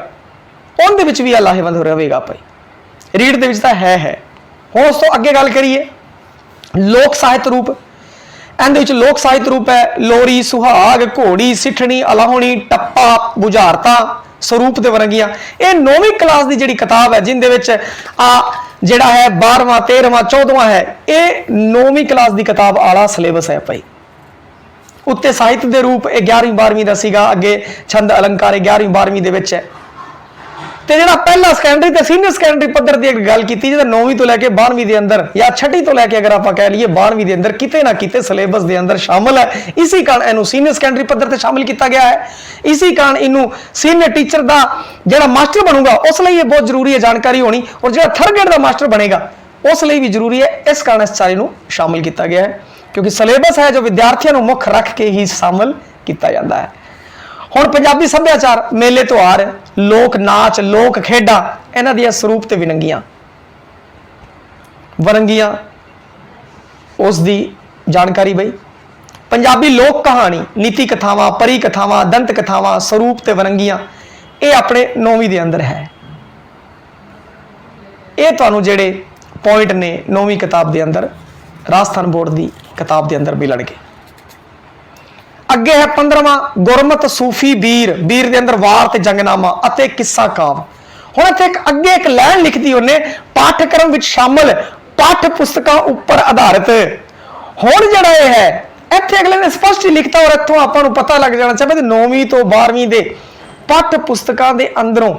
उहदे विच भी लाहेवंद रहेगा भाई। रीट दे विच तां है हुण उस तो अगे गल करिए लोक साहित्य रूप। इहदे विच लोक साहित्य रूप है लोरी सुहाग घोड़ी सिठणी अलाहुणी टप्पा बुझारता स्वरूप ते वरंगियां। ये 9वीं क्लास की जिहड़ी किताब है जिंदे विच जिहड़ा है 12वां 13वां 14वां है ये 9वीं क्लास की किताब आला सिलेबस है भाई। उत्ते साहित्य के रूप 11वीं 12वीं का सीगा अगे छंद अलंकार 11वीं 12वीं दे विच है। ते जिहड़ा पहला सैकेंडरी ते सीनियर सैकेंडरी पद्धर की गल की जिहदा 9वीं तो लैके 12वीं के अंदर या 6वीं तो लैके अगर आप कह लीए 12वीं के अंदर किते ना किते सिलेबस के अंदर शामिल है। इसी कारण इनू सीनियर सैकेंडरी पद्धर से शामिल किया गया है। इसी कारण इनू सीनियर टीचर का जिहड़ा मास्टर बनूगा उस लिए बहुत जरूरी है जानकारी होनी और जो 3rd ग्रेड का मास्टर बनेगा उस लिए भी जरूरी है। इस कारण इस सारे शामिल किया गया है क्योंकि सिलेबस है जो विद्यार्थियों को मुख रख के ही शामिल किया जाता है। हुण पंजाबी सभ्याचार मेले त्यौहार लोक नाच लोक खेडा इन्हां दी स्वरूप ते विनंगियां वरंगियां उसकी जानकारी बई। पंजाबी लोक कहानी नीति कथावां परी कथावां दंत कथावां स्वरूप ते वरंगियां ये अपने 9वीं दे अंदर है। ये तुहानूं जिहड़े पॉइंट ने 9वीं किताब के अंदर राजस्थान बोर्ड की किताब के अंदर मिलणगे। अगे है 15वां गुरमत सूफी वीर वीर के अंदर वार ते जंगनामा अते किस्सा काव। हुण इत्थे अगे एक लाइन लिखती उन्हें पाठ्यक्रम विच शामिल पाठ पुस्तकां उपर आधारित। हुण जिहड़ा ये है इत्थे अगले ने स्पष्ट ही लिखता और इत्थों आपां नूं पता लग जाना चाहिए 9वीं तो 12वीं दे पाठ पुस्तकां दे अंदरों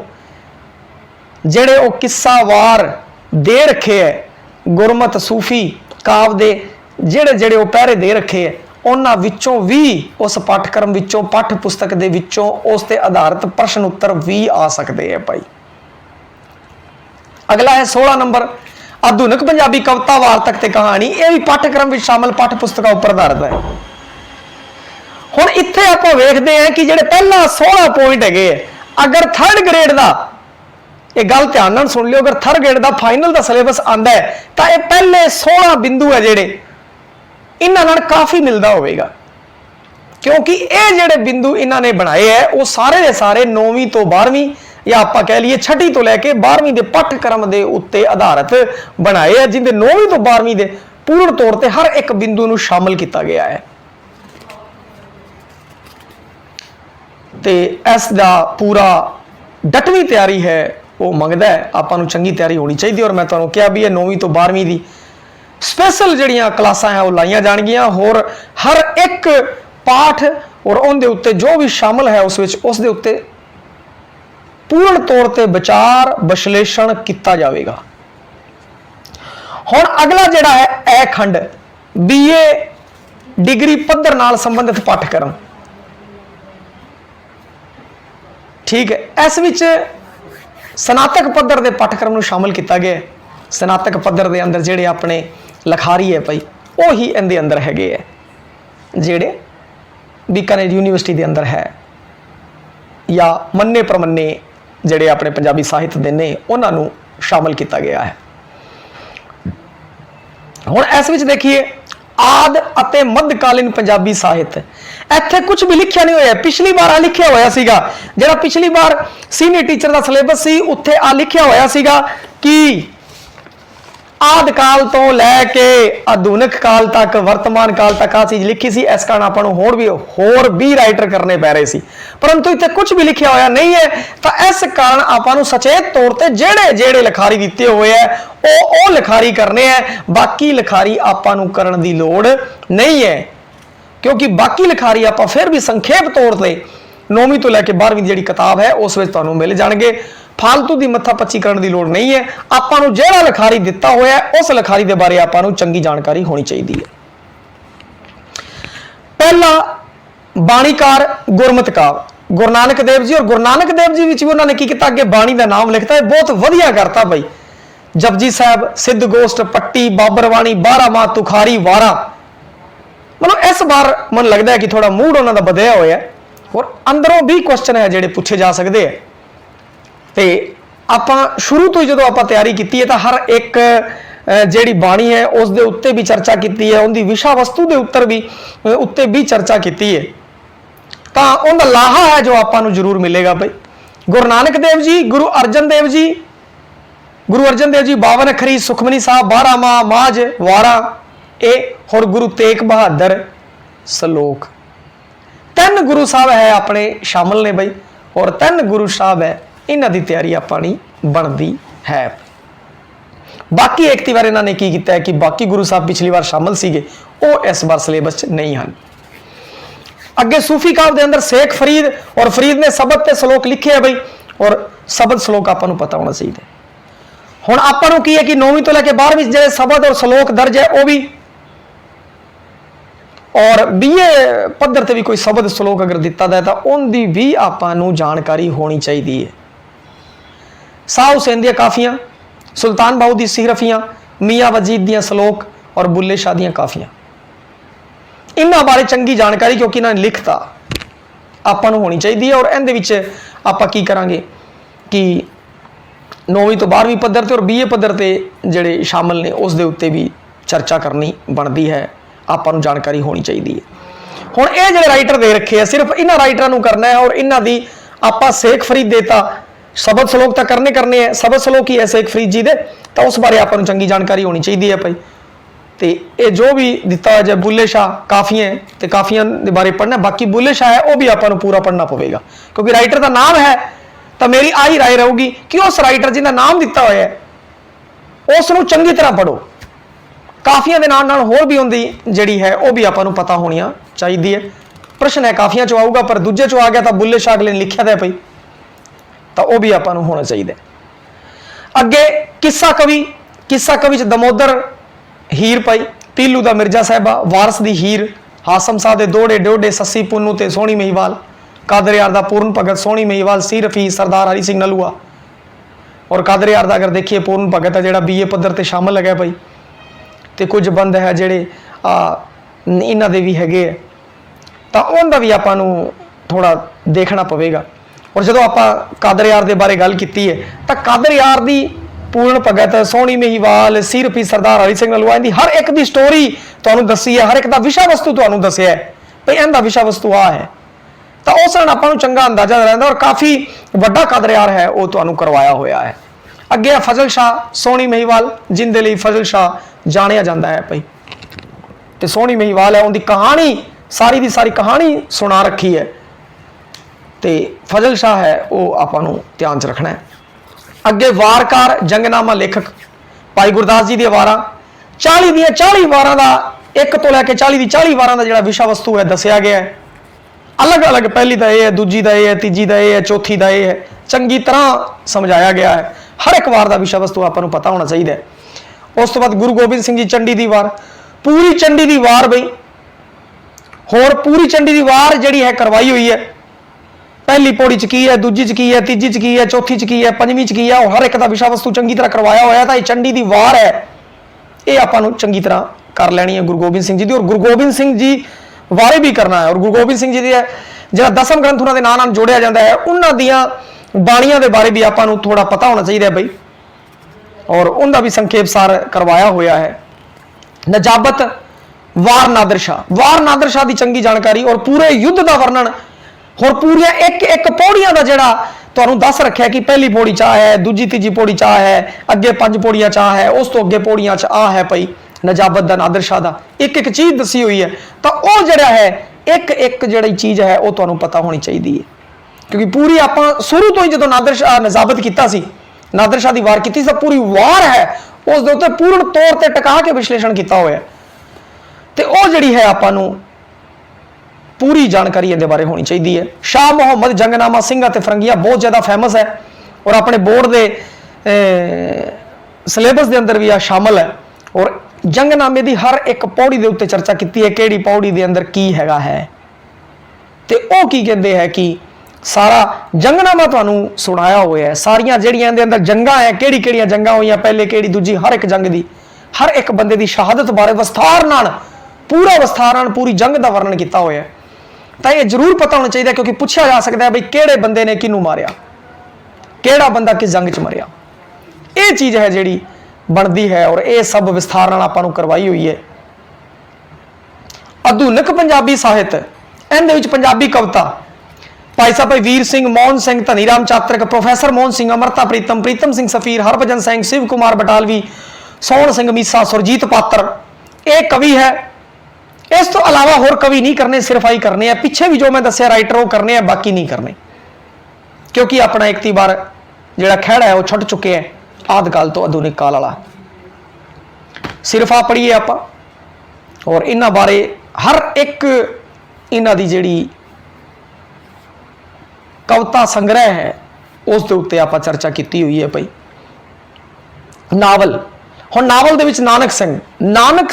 जिहड़े वो किस्सा वार दे रखे है गुरमत सूफी काव दे जिहड़े जिहड़े वो पहरे दे रखे है उन्हां विचों भी उस पाठ्यक्रम विचों पाठ पुस्तक दे विचों उस ते आधारित प्रश्न उत्तर भी आ सकते हैं भाई। अगला है 16 नंबर आधुनिक पंजाबी कविता वार्तक ते कहानी। यह भी पाठ्यक्रम में शामिल पाठ पुस्तकों उपर आधारित है। हुण इत्थे आपां वेखदे हैं कि जिहड़े पहला 16 पॉइंट है अगर 3rd ग्रेड का ये गल ध्यान नाल सुन लियो अगर 3rd ग्रेड का फाइनल का सिलेबस आंदा है तो यह पहले 16 बिंदु है जिहड़े इन्हां नाल काफ़ी मिलता होगा क्योंकि ये जिहड़े बिंदु इन्हां ने बनाए है वो सारे के सारे 9वीं तो 12वीं या आप कह लीए 6वीं तो लैके 12वीं के पाठ्यक्रम के उत्ते आधारित बनाए है जिन्हें 9वीं तो 12वीं के पूर्ण तौर पर हर एक बिंदु को शामिल किया गया है। तो इसका पूरा डटवीं तैयारी है वो मंगता है आपां चंगी तैयारी होनी चाहिए। और मैं तुहानूं कहा भी 9वीं तो 12वीं की स्पैशल जड़ियाँ क्लासां हैं वो लाइयां जाणगियां और हर एक पाठ और उनके उत्ते जो भी शामिल है उस दे उत्ते पूर्ण तौर पर विचार विश्लेषण किया जाएगा। हुण अगला जिहड़ा है ए खंड BA डिग्री पद्धर नाल संबंधित पाठ्यक्रम ठीक है। इस विच स्नातक पद्धर के पाठ्यक्रम को शामिल किया गया है। स्नातक पद्धर के अंदर जिहड़े अपने लिखारी है भाई वो ही इहदे अंदर हैगे है जिहड़े बीकानेर यूनीवर्सिटी के अंदर है या मन्ने प्रमन्ने जिहड़े अपने पंजाबी साहित्य दे ने उन्हां नूं शामिल किया गया है। हुण इस विच देखिए आद अते मध्यकालीन पंजाबी साहित्य इत्थे कुछ भी लिखिया नहीं होया। पिछली बार आ लिखिया होया सीगा जिहड़ा पिछली बार सीनियर टीचर का सिलेबस सी उत्थे आ लिखिया होया सीगा कि आदि काल तो लैके आधुनिक काल तक वर्तमान काल तक आ चीज लिखी सी। इस कारण आपां नूं होर भी राइटर करने पै रहे सी परंतु इत्थे कुछ भी लिखिया होया नहीं है। तो इस कारण आपां नूं सचेत तौर पर जेड़े जेड़े लिखारी दिते हुए है वो लिखारी करने हैं। बाकी लिखारी आपां नूं करन दी लोड़ नहीं है क्योंकि बाकी लिखारी आपां फिर भी संखेप तौर पर 9वीं तो लैके 12वीं जिहड़ी किताब है उस विच तुहानूं मिल जाणगे। फालतू की मत्था पच्ची करने की लोड़ नहीं है। आपां नूं जिहड़ा लिखारी दिता होया उस लिखारी के बारे आपां नूं चंगी जानकारी होनी चाहिए है। पहला बाणीकार गुरमत काव गुरु नानक देव जी और गुरु नानक देव जी भी उन्होंने की किया अगे बाणी का नाम लिखता है बहुत वधिया करता भाई जपजी साहब, सिद्ध गोष्ट, पट्टी, बाबरवाणी, 12 माह, तुखारी, वारा। मतलब इस बार मन लगता है कि थोड़ा मूड उन्होंने बदलिया हुआ है और अंदरों भी क्वेश्चन है जोड़े पूछे जा सकते हैं। तो आप शुरू तो ही जो आप तैयारी की है तो हर एक ਜਿਹੜੀ ਬਾਣੀ है उस दे उत्ते भी चर्चा की है, उनकी विषा वस्तु के उत्ते भी चर्चा की है, तो उनका लाहा है जो आपको जरूर मिलेगा। भाई गुरु नानक देव जी, गुरु अर्जन देव जी, 52 अखरी, सुखमनी साहब, 12 माह, माज, वारा ए और गुरु तेग बहादुर सलोक। 3 गुरु साहब है अपने शामिल ने बई, और 3 गुरु साहब है इन्हों की तैयारी अपनी बनती है। बाकी एक बार इन्होंने की किया है कि बाकी गुरु साहब पिछली बार शामिल सीगे, वो इस बार सिलेबस नहीं हैं। अगे सूफी काल के अंदर शेख फरीद, और फरीद ने शबद ते सलोक लिखे है बई, और शबद सलोक आपको पता होना चाहिए। हुण आपां नूं की है कि 9वीं तो लैके 12वीं जो शबद और सलोक दर्ज है वो भी, और BA पद्धर से भी कोई शबद सलोक अगर दिता है तो उनकी भी आपां जानकारी होनी चाहिए है। शाह हुसैन दी काफियां, सुल्तान बाहू दी सीरफियां, मियाँ वजीद दियां सलोक और बुल्ले शाह दियां काफियां, इन्हां बारे चंगी जानकारी क्योंकि इन्होंने लिखता आपां होनी चाहिए। और इहदे विच आपां की करांगे कि 9वीं तो 12वीं पद्धर ते और BA पद्धर ते जिहड़े शामिल ने उस दे उत्ते भी चर्चा करनी बनती है, आपां नूं जानकारी होनी चाहिए है। हुण ये जिहड़े राइटर दे रखे हैं सिर्फ इन्हां राइटरां नूं करना है, और इन्हां दी आपां शेख फरीद देता शबद सलोक तो करने हैं, शबद सलोक ही है शेख फरीद जी दे, तो उस बारे आपां नूं चंगी जानकारी होनी चाहिए है भाई। तो ये जो भी दिता है, जब बुल्ले शाह काफियां तो काफियां के बारे पढ़ना, बाकी बुल्ले शाह है वो भी आपां नूं पूरा पढ़ना पवेगा, क्योंकि राइटर का नाम है तो मेरी आई राय रहूगी कि उस राइटर जिनका नाम दिता हुआ है उसनूं चंगी तरह पढ़ो। काफियां के नाल नाल होर भी उनकी जिहड़ी है वो भी आपां नूं पता होनी चाहिए है। प्रश्न है काफियां चो आऊगा, पर दूजे चो आ गया तो बुल्ले शाह अगले ने लिखा था भाई, तो वह भी आपां नूं होना चाहिए। अगे किस्सा कवि च दमोदर हीर पाई, पीलू दा मिर्जा साहिबा, वारस दी हीर, हासम शाह दे दोड़े डोडे, सस्सी पुन्नू ते सोहनी महिवाल, कादर यार दा पूर्ण भगत, सोहनी महिवाल, सी रफी, सरदार हरी सिंह नलूआ। और कादर यार दा अगर देखिए पूर्ण भगत है जिहड़ा BA पद्धर ते शामिल लगा भाई, तो कुछ बंद है जिहड़े इन्हां दे भी हैगे, तो उनका भी आपां नूं थोड़ा देखना पवेगा। और जो आप कादर यार के बारे गल की है तो कादर यार की पूर्ण भगत, सोहनी महिवाल, सीरफी, सरदार हरी सिंह नलूआ, इनकी हर एक की स्टोरी तुहानूं दसी है, हर एक का विषा वस्तु तुहानूं दसिया है भाई इनका विषा वस्तु आ है, तो उस नाल आपां नूं चंगा अंदाजा रहता। और काफ़ी वड्डा कादर यार है वो तुहानूं करवाया होया है। अगे फजल शाह, सोहनी महिवाल, जिंदे लई फजल शाह जानिया जाता है भाई, तो सोहनी महिवाल है उनकी कहानी सारी की सारी कहानी सुना रखी है, तो फजल शाह है वो आपां नूं ध्यान च रखना है। अगे वारकार, जंगनामा लेखक भाई गुरदास जी दी वारां, 40 दी 40 वारां दा, 1 तो लैके 40 दी 40 वारां दा जिहड़ा विषा वस्तु है दसिया गया है। अलग अलग, पहली दा ये है, दूजी दा ये है, तीजी दा ये है, चौथी दा ये है, चंगी तरह समझाया गया है। हर एक वार का विषा वस्तु आपां नूं पता होना चाहिए। उस तो बाद गुरु गोबिंद सिंह जी चंडी दी वार, पूरी चंडी दी वार बई, होर पूरी चंडी दी वार जिहड़ी है करवाई हुई है। पहली पौड़ी च की है, दूजी च की है, तीजी च की है, चौथी च की है, पंजवीं च की है, और हर एक का विषा वस्तु चंगी तरह करवाया होया। तो ये चंडी दी वार है, ये आपां नूं चंगी तरह कर लैनी है गुरु गोबिंद सिंह जी की। और गुरु गोबिंद सिंह जी बारे भी करना है। और गुरु गोबिंद सिंह जी जो 10 ग्रंथ उन्होंने नाम नाल जोड़िया जाता है, उन्होंने दियां बाणियां दे बारे भी आपां नूं थोड़ा पता होना चाहिए बई, और उनका भी संखेप सार करवाया होया है। नजाबत वार नादर शाह की चंगी जानकारी और पूरे युद्ध का वर्णन, और पूरी एक एक पौड़ियां का जिहड़ा तुहानूं दस रखिया कि पहली पौड़ी चाह है, दूजी तीजी पौड़ी चाह है, अगे 5 पौड़ियां चाह है, उस तो अगे पौड़ियां च आ है पई नजाबत दा, नादर शाह दा एक एक चीज़ दसी हुई है। तो वह जिहड़ा है एक एक जिहड़ी चीज़ है वह तुहानूं पता होनी चाहिए है, क्योंकि पूरी आपां शुरू तो ही जो नादर शाह नजाबत किया सी, नादर शाह की वार की, तो पूरी वार है उस दे उत्ते पूर्ण तौर पर टका के विश्लेषण किया हुआ है। तो वह जिहड़ी है आपां नूं पूरी जानकारी इहदे बारे होनी चाहिए है। शाह मुहम्मद जंगनामा सिंह ते फरंगिया बहुत ज़्यादा फेमस है, और अपने बोर्ड के सिलेबस के अंदर भी आ शामिल है। और जंगनामे की हर एक पौड़ी के उत्ते चर्चा की है, किहड़ी पौड़ी के अंदर की हैगा है, तो वह की कहते हैं कि सारा जंगनामा तुहानू सुनाया हुआ है, सारिया जिहड़ियां दे अंदर जंगां है, किहड़ी-किहड़ियां जंगां होईयां, पहले किहड़ी दूजी, हर एक जंग दी, हर एक बंदे की शहादत बारे विस्तार नाल, पूरा विस्तार नाल पूरी जंग का वर्णन किया हुआ है। तो यह जरूर पता होना चाहिए, क्योंकि पूछा जा सकता है बई किहड़े बंदे ने किनू मारिया, किहड़ा बंदा किस जंग च मरिया। ये चीज़ है जिहड़ी बनती है, और ये सब विस्तार नाल आपां नू करवाई हुई है। आधुनिक पंजाबी साहित्य, इहदे विच पंजाबी कविता भाई साहब वीर सिंह, मोहन सिंह, धनी राम चातरिक, प्रोफैसर मोहन सिंह, अमृता प्रीतम, प्रीतम सिंह सफीर, हरभजन सिंह, शिव कुमार बटालवी, सोहन सिंह मीसा, सुरजीत पात्र, एक कवि है। इस तो अलावा होर कवि नहीं करने, सिर्फ आई करने हैं। पिछे भी जो मैं दसिया राइटर वो करने हैं, बाकी नहीं करने, क्योंकि अपना एक ती बार जिहड़ा खैड़ा है वो छुट चुके हैं आदिकाल तो आधुनिक काल वाला। सिर्फ आ पढ़ीए आपां, और इन्हां बारे हर एक इन्हां दी जिहड़ी कविता संग्रह है उस दे उत्ते आपां चर्चा की हुई है। भाई नावल, हुण नावल दे विच नानक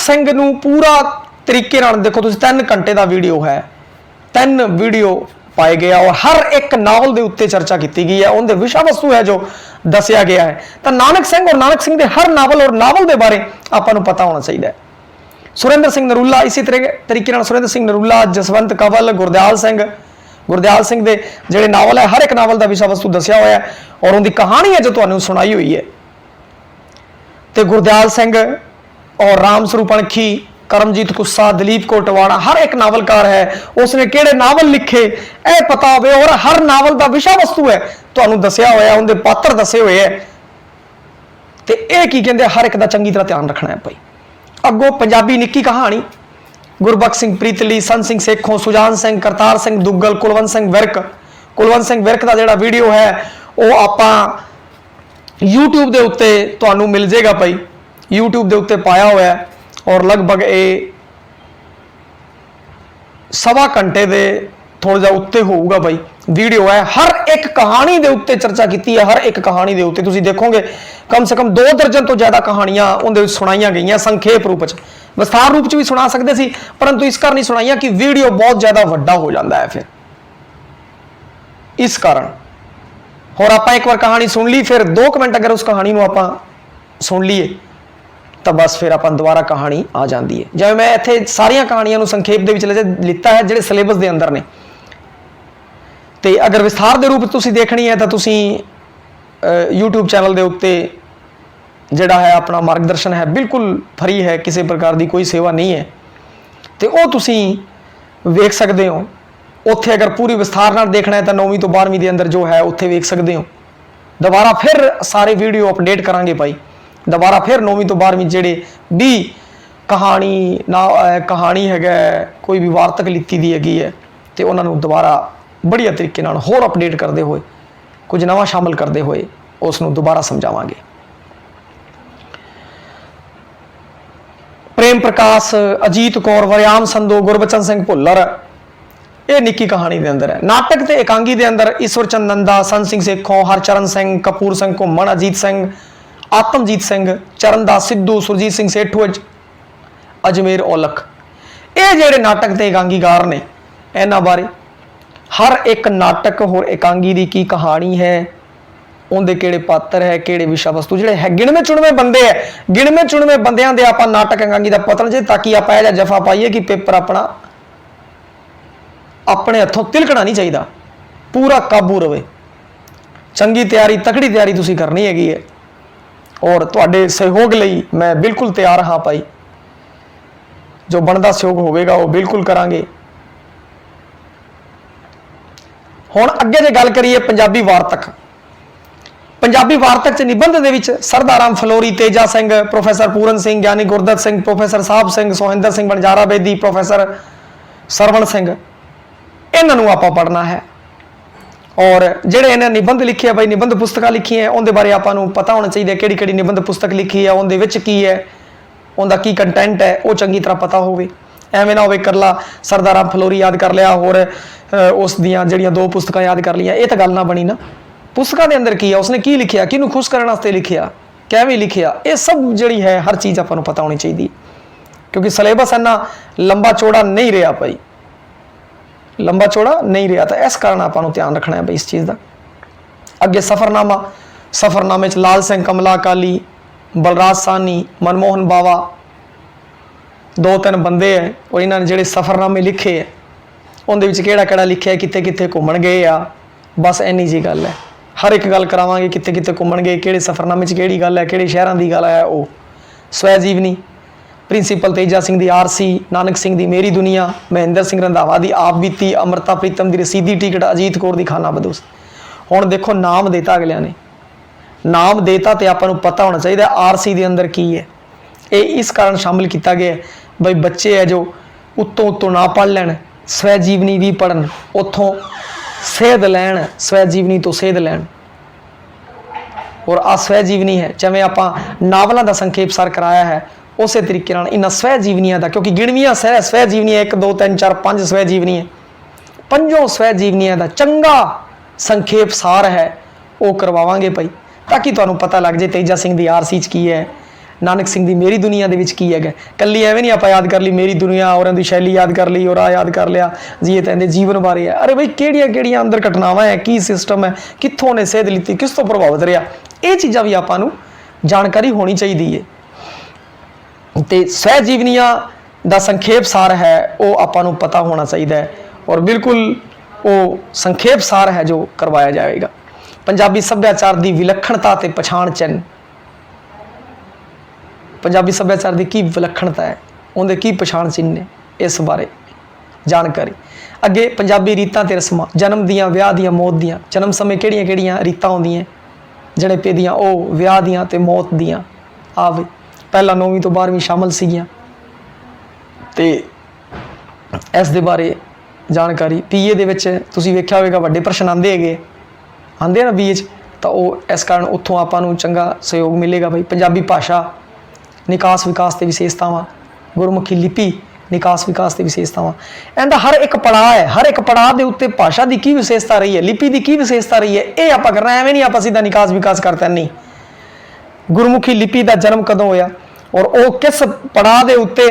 सिंह नूं पूरा तरीके नाल देखो तुसीं, 3 घंटे का वीडियो है, 3 वीडियो पाए गया, और हर एक नावल के उत्ते चर्चा की गई है, उनके विषय वस्तु है जो दसिया गया है। तो नानक सिंह और नानक सिंह के हर नावल और नावल के बारे आपां पता होना चाहिए। सुरेंद्र सिंह नरूला, इसी तरीके नाल सुरेंद्र सिंह नरूला, जसवंत कंवल, गुरदयाल सिंह के जोड़े नावल है, हर एक नावल का विषय वस्तु दसिया हुआ है, और उनकी कहानी है जो तुहानूं सुनाई हुई है। तो गुरदयाल सिंह और राम स्वरूप अणखी, करमजीत कुस्सा, दलीप कोटवाड़ा, हर एक नावलकार है, उसने किहड़े नावल लिखे यह पता हो, और हर नावल का विषय वस्तु है तुहानूं दसिया होया, उनके पात्र दसे हुए है। तो यह की कहते हर एक का चंगी तरह ध्यान रखना है। भाई अगों पंजाबी निक्की कहानी, गुरबख्श सिंह प्रीतली, सन सिंह सेखों, सुजान सिंह, करतार सिंह दुग्गल, कुलवंत सिंह विरक का जोड़ा वीडियो है वो आपां यूट्यूब के उत्ते तुहानूं मिल जाएगा। भाई यूट्यूब के उत्ते पाया हुआ है, और लगभग ये 1.25 घंटे के थोड़ा जा उत्ते होगा। भाई वीडियो है, हर एक कहानी के उत्ते चर्चा की है, हर एक कहानी के उत्ते तुसीं देखोगे कम से कम 2 दर्जन तो ज़्यादा कहानियां उनके सुनाई गई, संखेप रूप च, विस्तार रूप च भी सुना सकते सी, परंतु इस कारण नहीं सुनाइया कि वीडियो बहुत ज़्यादा वड्डा हो जाता है फिर इस कारण। और आप एक बार कहानी सुन ली, फिर 2 मिनट अगर उस कहानी को आप सुन लीए तो बस फिर आप दोबारा कहानी आ जाती है। जिवें मैं इत्थे सारिया कहानियों संखेप के लिता है जिहड़े सिलेबस के अंदर ने, तो अगर विस्तार के रूप तुसीं देखनी है तो तुसीं यूट्यूब चैनल के उत्ते जिहड़ा है अपना मार्गदर्शन है, बिल्कुल फ्री है, किसी प्रकार की कोई सेवा नहीं है, तो वह तुसीं वेख सकते हो। उत्थे अगर पूरी विस्तार नाल देखना है तो 9वीं तो 12वीं के अंदर जो है उत्थे वेख सकते हो। दोबारा फिर सारे वीडियो अपडेट करांगे भाई, दोबारा फिर 9वीं तो 12वीं जेड़े भी कहानी है, कोई भी वार्तक लिखी दी हैगी है, तो उन्होंने दोबारा बढ़िया तरीके नाल होर अपडेट करते हुए, कुछ नवा शामिल करते हुए उसनूं दोबारा समझावांगे। प्रेम प्रकाश, अजीत कौर, वरियाम संधू, गुरबचन सिंह भुल्लर, ये निक्की कहानी के अंदर है। नाटक ते एकांगी के अंदर ईश्वर चंद नंदा, सन सिंह सेखों, हरचरण सिंह, कपूर सिंह घुम्मन, अजीत सिंह, आत्मजीत सिंह, चरणदास सिद्धू, सुरजीत सिंह सेठू, अजमेर औलख, ये जेड़े नाटक ते एकांगीकार ने, इन्हां बारे हर एक नाटक होर एकांगी की की कहानी है, उनके किहड़े पात्र है, किहड़े विषय वस्तु जिहड़े है, गिणवे चुणवे बंदे है, गिणवे चुणवे बंदियां दे आपां नाटक एकांगी का पता जे, ताकि आप यह जफा पाइए कि पेपर अपने हथों तिलकना नहीं चाहिए, पूरा काबू रहे। चंगी तैयारी, तकड़ी तैयारी तुसीं करनी हैगी है, और तुहाडे सहयोग लई मैं बिल्कुल तैयार हाँ भाई, जो बनता सहयोग होगा वो बिल्कुल करांगे। हुण अगे जे गल करिए पंजाबी वार्तक, पंजाबी वार्तक च निबंध दे विच सरदाराम फलोरी, तेजा सिंह, प्रोफैसर पूरन सिंह, ज्ञानी गुरदत्त सिंह, प्रोफैसर साहब सिंह, सोहिंदर सिंह बनजारा बेदी, प्रोफैसर सरवण सिंह, इन्हों आपां पढ़ना है। और जिहड़े इन्हें निबंध लिखे भाई, निबंध पुस्तकां लिखी है, उनके बारे आपां पता होना चाहिए किहड़ी किहड़ी निबंध पुस्तक लिखी है, उनदे विच की है, उनका की कंटेंट है, वो चंगी तरह पता होवे। एवें ना होवे करला सरदाराम फलोरी याद कर लिया और उस दियां जिहड़ियां 2 पुस्तकां याद कर लिया, ये तो गल ना बनी ना। पुस्तकां दे अंदर की है, उसने की लिखिया, किहनूं खुश करने वास्ते लिखिया, किवें लिखिया, ये सब जिहड़ी है हर चीज़ आपां नूं पता होनी चाहिए, क्योंकि सिलेबस इन्ना लंबा चौड़ा नहीं रहा भाई। लंबा चौड़ा नहीं रहा। तो इस कारण आपां ध्यान रखना है बई इस चीज़ का। अगे सफ़रनामा, सफ़रनामे लाल सिंह कमला अकाली, बलराज साहनी, मनमोहन बावा, 2-3 बंदे है और इन्होंने जोड़े सफ़रनामे लिखे है उनके किहड़ा लिखे है, कित्थे कित्थे घूमन गए आ, बस इन्नी जी गल है। हर एक गल करावांगे कित्थे कित्थे घूमन गए, किहड़े सफ़रनामे किहड़ी गल है, किहड़े शहरों की गल है। वो स्वै जीवनी प्रिंसीपल तेजा सिंह दी आरसी, नानक सिंह दी मेरी दुनिया, महेंद्र सिंह रंधावा दी आप बीती, अमृता प्रीतम दी रसीदी टिकट, अजीत कौर दी खाना बदोश। हुण देखो नाम देता अगलियां ने, नाम देता तो आपां नूं पता होना चाहिए आरसी दे अंदर की है। ये इस कारण शामिल किया गया है बई बच्चे है जो उत्तों ना पढ़ लैन, स्वै जीवनी भी पढ़न, उत्थों सेध लैन, स्वै जीवनी तो सेध लैन। और आ स्वै जीवनी है जिवें आपां नावलों का संखेप सार कराया है उस तरीके इन्होंने स्वै जीवनियां का, क्योंकि गिणवियां स्वै जीवनियां 1 2 3 4 5 स्वै जीवनियां, 5 स्वै जीवनियां का चंगा संखेप सार है वो करवावांगे भाई, ताकि तुहानूं पता लग जाए तेजा सिंह दी आरसी च की है, नानक सिंह दी मेरी दुनिया दे विच की है। कल्ली एवें नहीं आपां याद कर ली मेरी दुनिया और उनकी शैली याद कर ली और आ याद कर लिया जी ये तो इहदे जीवन बारे है। अरे भाई किहड़ियां अंदर घटनावां है, की सिस्टम है, कित्थों ने सेध लीती, किस तो प्रभावित रहा, ये चीज़ां भी आपां नूं जानकारी होनी चाहिए है। तो स्वै जीवनियां का संखेप सार है वो आपां नूं पता होना चाहिए है और बिल्कुल वो संखेप सार है जो करवाया जाएगा। पंजाबी सभ्याचार की विलक्षणता ते पछाण चिन्ह, पंजाबी सभ्याचार की की विलक्षणता है, उनके की पछाण चिन्ह ने, इस बारे जानकारी। अगे पंजाबी रीतां ते रस्मां, जन्म दियां, विआह दियां, मौत दियां, जन्म समय किहड़ियां किहड़ियां रीतां होंदियां, जणेपे दियां, वो विआह दियां ते मौत दियां। आ बई पहला 9वीं तो 12वीं शामिल सीगियां ते इस दे बारे जानकारी। पीए दे विच तुसीं वेख्या होवेगा वड्डे प्रश्न आंदे हैगे, आंदे ना बीए च, तो वो इस कारण उत्थों आपां नूं चंगा सहयोग मिलेगा। भाई पंजाबी भाषा निकास विकास ते विशेषतावां, गुरमुखी लिपि निकास विकास ते विशेषतावां, इहदा हर एक पड़ाव है, हर एक पड़ाव के उत्ते भाषा की की विशेषता रही है, लिपि की विशेषता रही है, ये आपां करना। एवें नहीं आपां सीधा निकास विकास करते नहीं। गुरमुखी लिपि का जन्म कदों होया और वो किस पड़ाव के उत्ते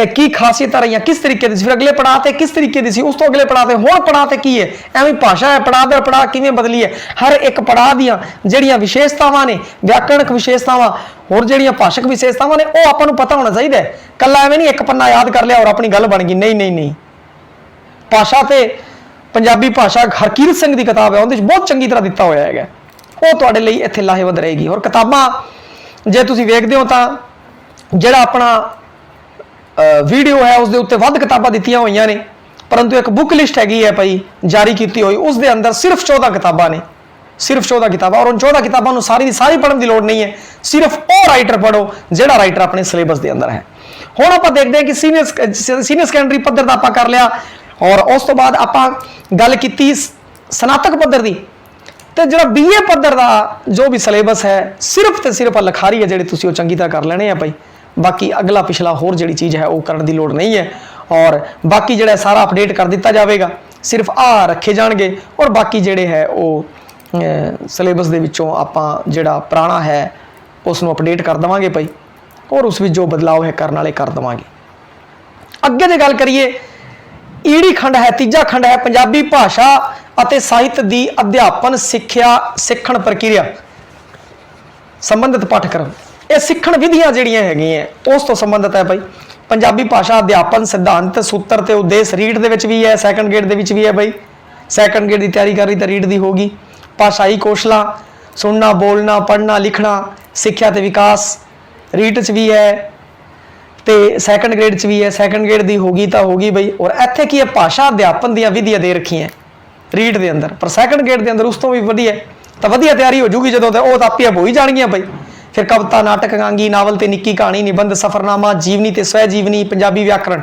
की खासियत रही, किस तरीके की, फिर अगले पड़ाव से किस तरीके की सी, उस तो अगले पड़ाव से होर पड़ाव से की है, एवं भाषा है पड़ाव दर पड़ाव किवें बदली है। हर एक पड़ाव दियां जिहड़ियां विशेषतावां ने, व्याकरणक विशेषतावां होर जिहड़ियां भाषक विशेषतावां ने, वो आपां नूं पता होना चाहिए। कल्ला एवें नहीं एक पन्ना याद कर लिया और अपनी गल बन गई, नहीं नहीं नहीं। भाषा ते पंजाबी भाषा हरकीरत सिंह की किताब है, उहदे बहुत चंगी तरह दिता होया है, वो तुहाडे लई इत्थे लाहेवंद रहेगी। और किताबां जे तुसीं वेखदे हो तां जिहड़ा अपना वीडियो है उसके उत्ते वध किताबां दित्तियां होईयां ने, परंतु एक बुक लिस्ट हैगी है भाई जारी की हुई, उस दे अंदर सिर्फ 14 किताबां ने, सिर्फ 14 किताबां। और उन 14 किताबां नूं सारी दी सारी पढ़न की लोड़ नहीं है, सिर्फ वो राइटर पढ़ो जिहड़ा राइटर अपने सिलेबस के अंदर है। हुण आपां देखते हैं कि सीनियर सैकेंडरी पद्धर दा आपां कर लिया और उस तो बाद आपां गल कीती स्नातक पद्धर दी, तो जो बीए पद्धर का जो भी सिलेबस है सिर्फ तो सिर्फ लिखारी है जिहड़े तुसीं वो चंगी तरह कर लेने हैं भाई, बाकी अगला पिछला होर जिहड़ी चीज़ है वो करने की लोड़ नहीं है। और बाकी जिहड़ा सारा अपडेट कर दिता जाएगा, सिर्फ आ रखे जाएंगे और बाकी जिहड़े है वो सिलेबस दे विचों आपां जिहड़ा पुराना है उसनूं अपडेट कर देवांगे भाई, और उस विच जो बदलाव है करने वाले कर देवांगे। अगे की गल करिए, ईड़ी खंड है, तीजा खंड है पंजाबी भाषा ਅਤੇ ਸਾਹਿਤ ਦੀ अध्यापन सिक्ख्या सिखण प्रक्रिया संबंधित पाठ्यक्रम। ये सिखण विधियां जिहड़ियां हैगियां उस तो संबंधित है भाई। पंजाबी भाषा अध्यापन सिद्धांत सूत्र ते उद्देश रीड दे विच भी है, सैकंड गेट दे विच भी है भाई। सैकंड गेट की तैयारी कर रही तो रीड दी होगी। भाषाई कौशलां सुनना, बोलना, पढ़ना, लिखना, सिक्ख्या ते विकास रीड च भी है तो सैकंड ग्रेड च भी है। सैकंड ग्रेड की होगी तो होगी भाई। और इत्थे की है भाषा अध्यापन दी विधियां दे रखी हैं रीड के अंदर, पर सैकंड ग्रेड के अंदर उस तो भी वधिया तो वधिया तैयारी हो जूगी जो तो आपे हो ही जाएगियां भाई। फिर कविता, नाटक, एकांगी, नावल ते निक्की कहानी, निबंध, सफरनामा, जीवनी ते स्वै जीवनी, पंजाबी व्याकरण,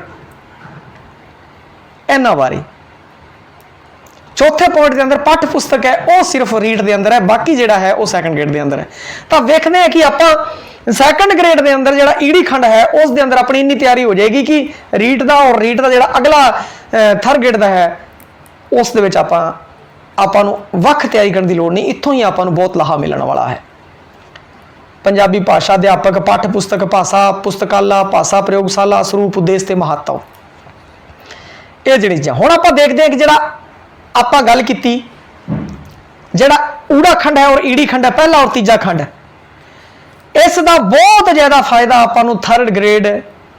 इन्हां बारे। चौथे पॉइंट के अंदर पाठ्य पुस्तक है वो सिर्फ रीड के अंदर है, बाकी जिहड़ा है वो सैकंड ग्रेड के अंदर है। तो वेखते हैं कि आप सैकंड ग्रेड के अंदर जिहड़ा ईड़ी खंड है उस दे अंदर अपनी इन्नी तैयारी हो जाएगी कि रीड का और रीड का जिहड़ा अगला थर्ड ग्रेड का है उस दे विच आपां नूं वख तैयारी करने की लोड़ नहीं, इत्थों ही आपां नूं बहुत लाहा मिलने वाला है। पंजाबी भाषा अध्यापक, पाठ्य पुस्तक, भाषा पुस्तकाला, भाषा प्रयोगशाला, स्वरूप, उद्देश्य ते महत्व। ਇਹ ਜਿਹੜੀ ਚੀਜ਼ਾਂ ਹੁਣ ਆਪਾਂ ਦੇਖਦੇ ਹਾਂ ਕਿ ਜਿਹੜਾ ਆਪਾਂ ਗੱਲ ਕੀਤੀ ਜਿਹੜਾ ਊੜਾ ਖੰਡ ਹੈ ਔਰ ਈੜੀ ਖੰਡ ਹੈ, ਪਹਿਲਾ ਔਰ ਤੀਜਾ ਖੰਡ, ਇਸ ਦਾ ਬਹੁਤ ਜ਼ਿਆਦਾ ਫਾਇਦਾ ਆਪਾਂ ਨੂੰ ਥਰਡ ਗ੍ਰੇਡ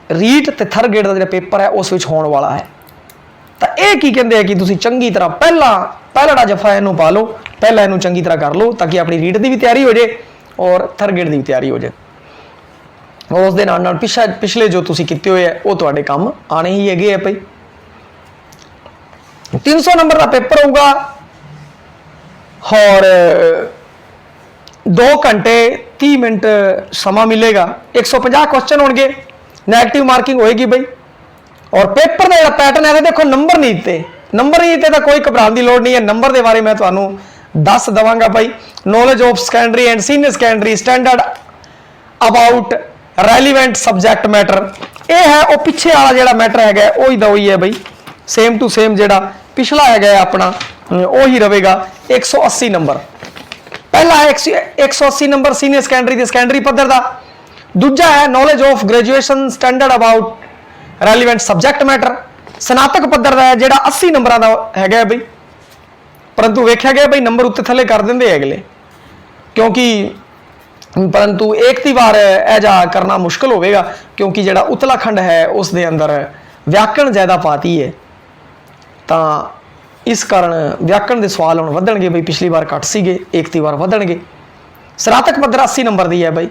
ਰੀਟ ਤੇ ਥਰਡ ਗ੍ਰੇਡ ਦਾ ਜਿਹੜਾ ਪੇਪਰ ਹੈ ਉਸ ਵਿੱਚ ਹੋਣ ਵਾਲਾ ਹੈ। ਤਾਂ ਇਹ ਕੀ ਕਹਿੰਦੇ ਆ ਕਿ ਤੁਸੀਂ ਚੰਗੀ ਤਰ੍ਹਾਂ ਪਹਿਲਾ ਜਫਾ ਇਹਨੂੰ ਪਾ ਲਓ, ਪਹਿਲਾਂ ਇਹਨੂੰ ਚੰਗੀ ਤਰ੍ਹਾਂ ਕਰ ਲਓ ਤਾਂ ਕਿ ਆਪਣੀ ਰੀਟ ਦੀ ਵੀ ਤਿਆਰੀ ਹੋ ਜੇ ਔਰ ਥਰਡ ਗ੍ਰੇਡ ਦੀ ਵੀ ਤਿਆਰੀ ਹੋ ਜੇ। ਔਰ ਉਸ ਦੇ ਨਾਲ ਨਾਲ ਪਿਛਲੇ ਜੋ ਤੁਸੀਂ ਕੀਤੇ ਹੋਏ ਹੈ ਉਹ ਤੁਹਾਡੇ ਕੰਮ ਆਣੇ ਹੀ ਹੈਗੇ ਆ ਭਾਈ। 300 ਨੰਬਰ ਦਾ ਪੇਪਰ ਹੋਊਗਾ और 2 घंटे 30 मिनट समा मिलेगा। 150 क्वेश्चन होंगे, नैगेटिव मार्किंग होएगी भाई। और पेपर का जो पैटर्न है देखो नंबर नहीं दिते, नंबर नहीं दिते तो कोई घबराने की लोड़ नहीं है। नंबर के बारे मैं तुहानू दस देवांगा भाई। Knowledge of secondary and senior secondary standard about relevant subject matter, ये है वो पिछे वाला जो मैटर है वही का वही है भाई, सेम टू सेम जो पिछला है अपना वही रहेगा। 180 नंबर पहला है 180 नंबर सीनियर सेकेंडरी पद्धर का। दूजा है knowledge of graduation standard about relevant subject matter, स्नातक पद्धर का है जो 80 नंबर का है भाई। परंतु वेख्या गया भाई नंबर उत्ते थले कर देंगे अगले, क्योंकि परंतु एक ती बार ऐजा करना मुश्किल होगा, क्योंकि जो उतला खंड है उस दे अंदर व्याकरण ज़्यादा पाती है। तो इस कारण व्याकरण के सवाल हम वधणगे बई, पिछली बार घट सीगे, एक ती बार वधणगे। स्नातक पद्धर 80 नंबर की है बई।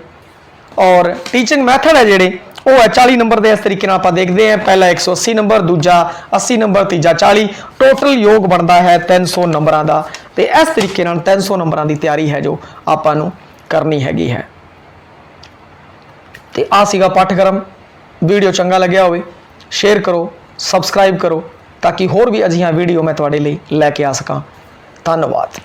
और टीचिंग मैथड है जेडे वो है 40 नंबर के। इस तरीके आप देखते हैं, पहला 180 नंबर, दूजा 80 नंबर, तीजा 40, टोटल योग बनता है 300 नंबर का। तो इस तरीके 300 नंबर की तैयारी है जो आपां करनी हैगी है। तो आ सीगा पाठक्रम। वीडियो चंगा लग्या होवे शेयर करो, सबसक्राइब करो ताकि होर भी अजिहियां वीडियो मैं तुहाडे लई लैके आ सकां। धन्यवाद।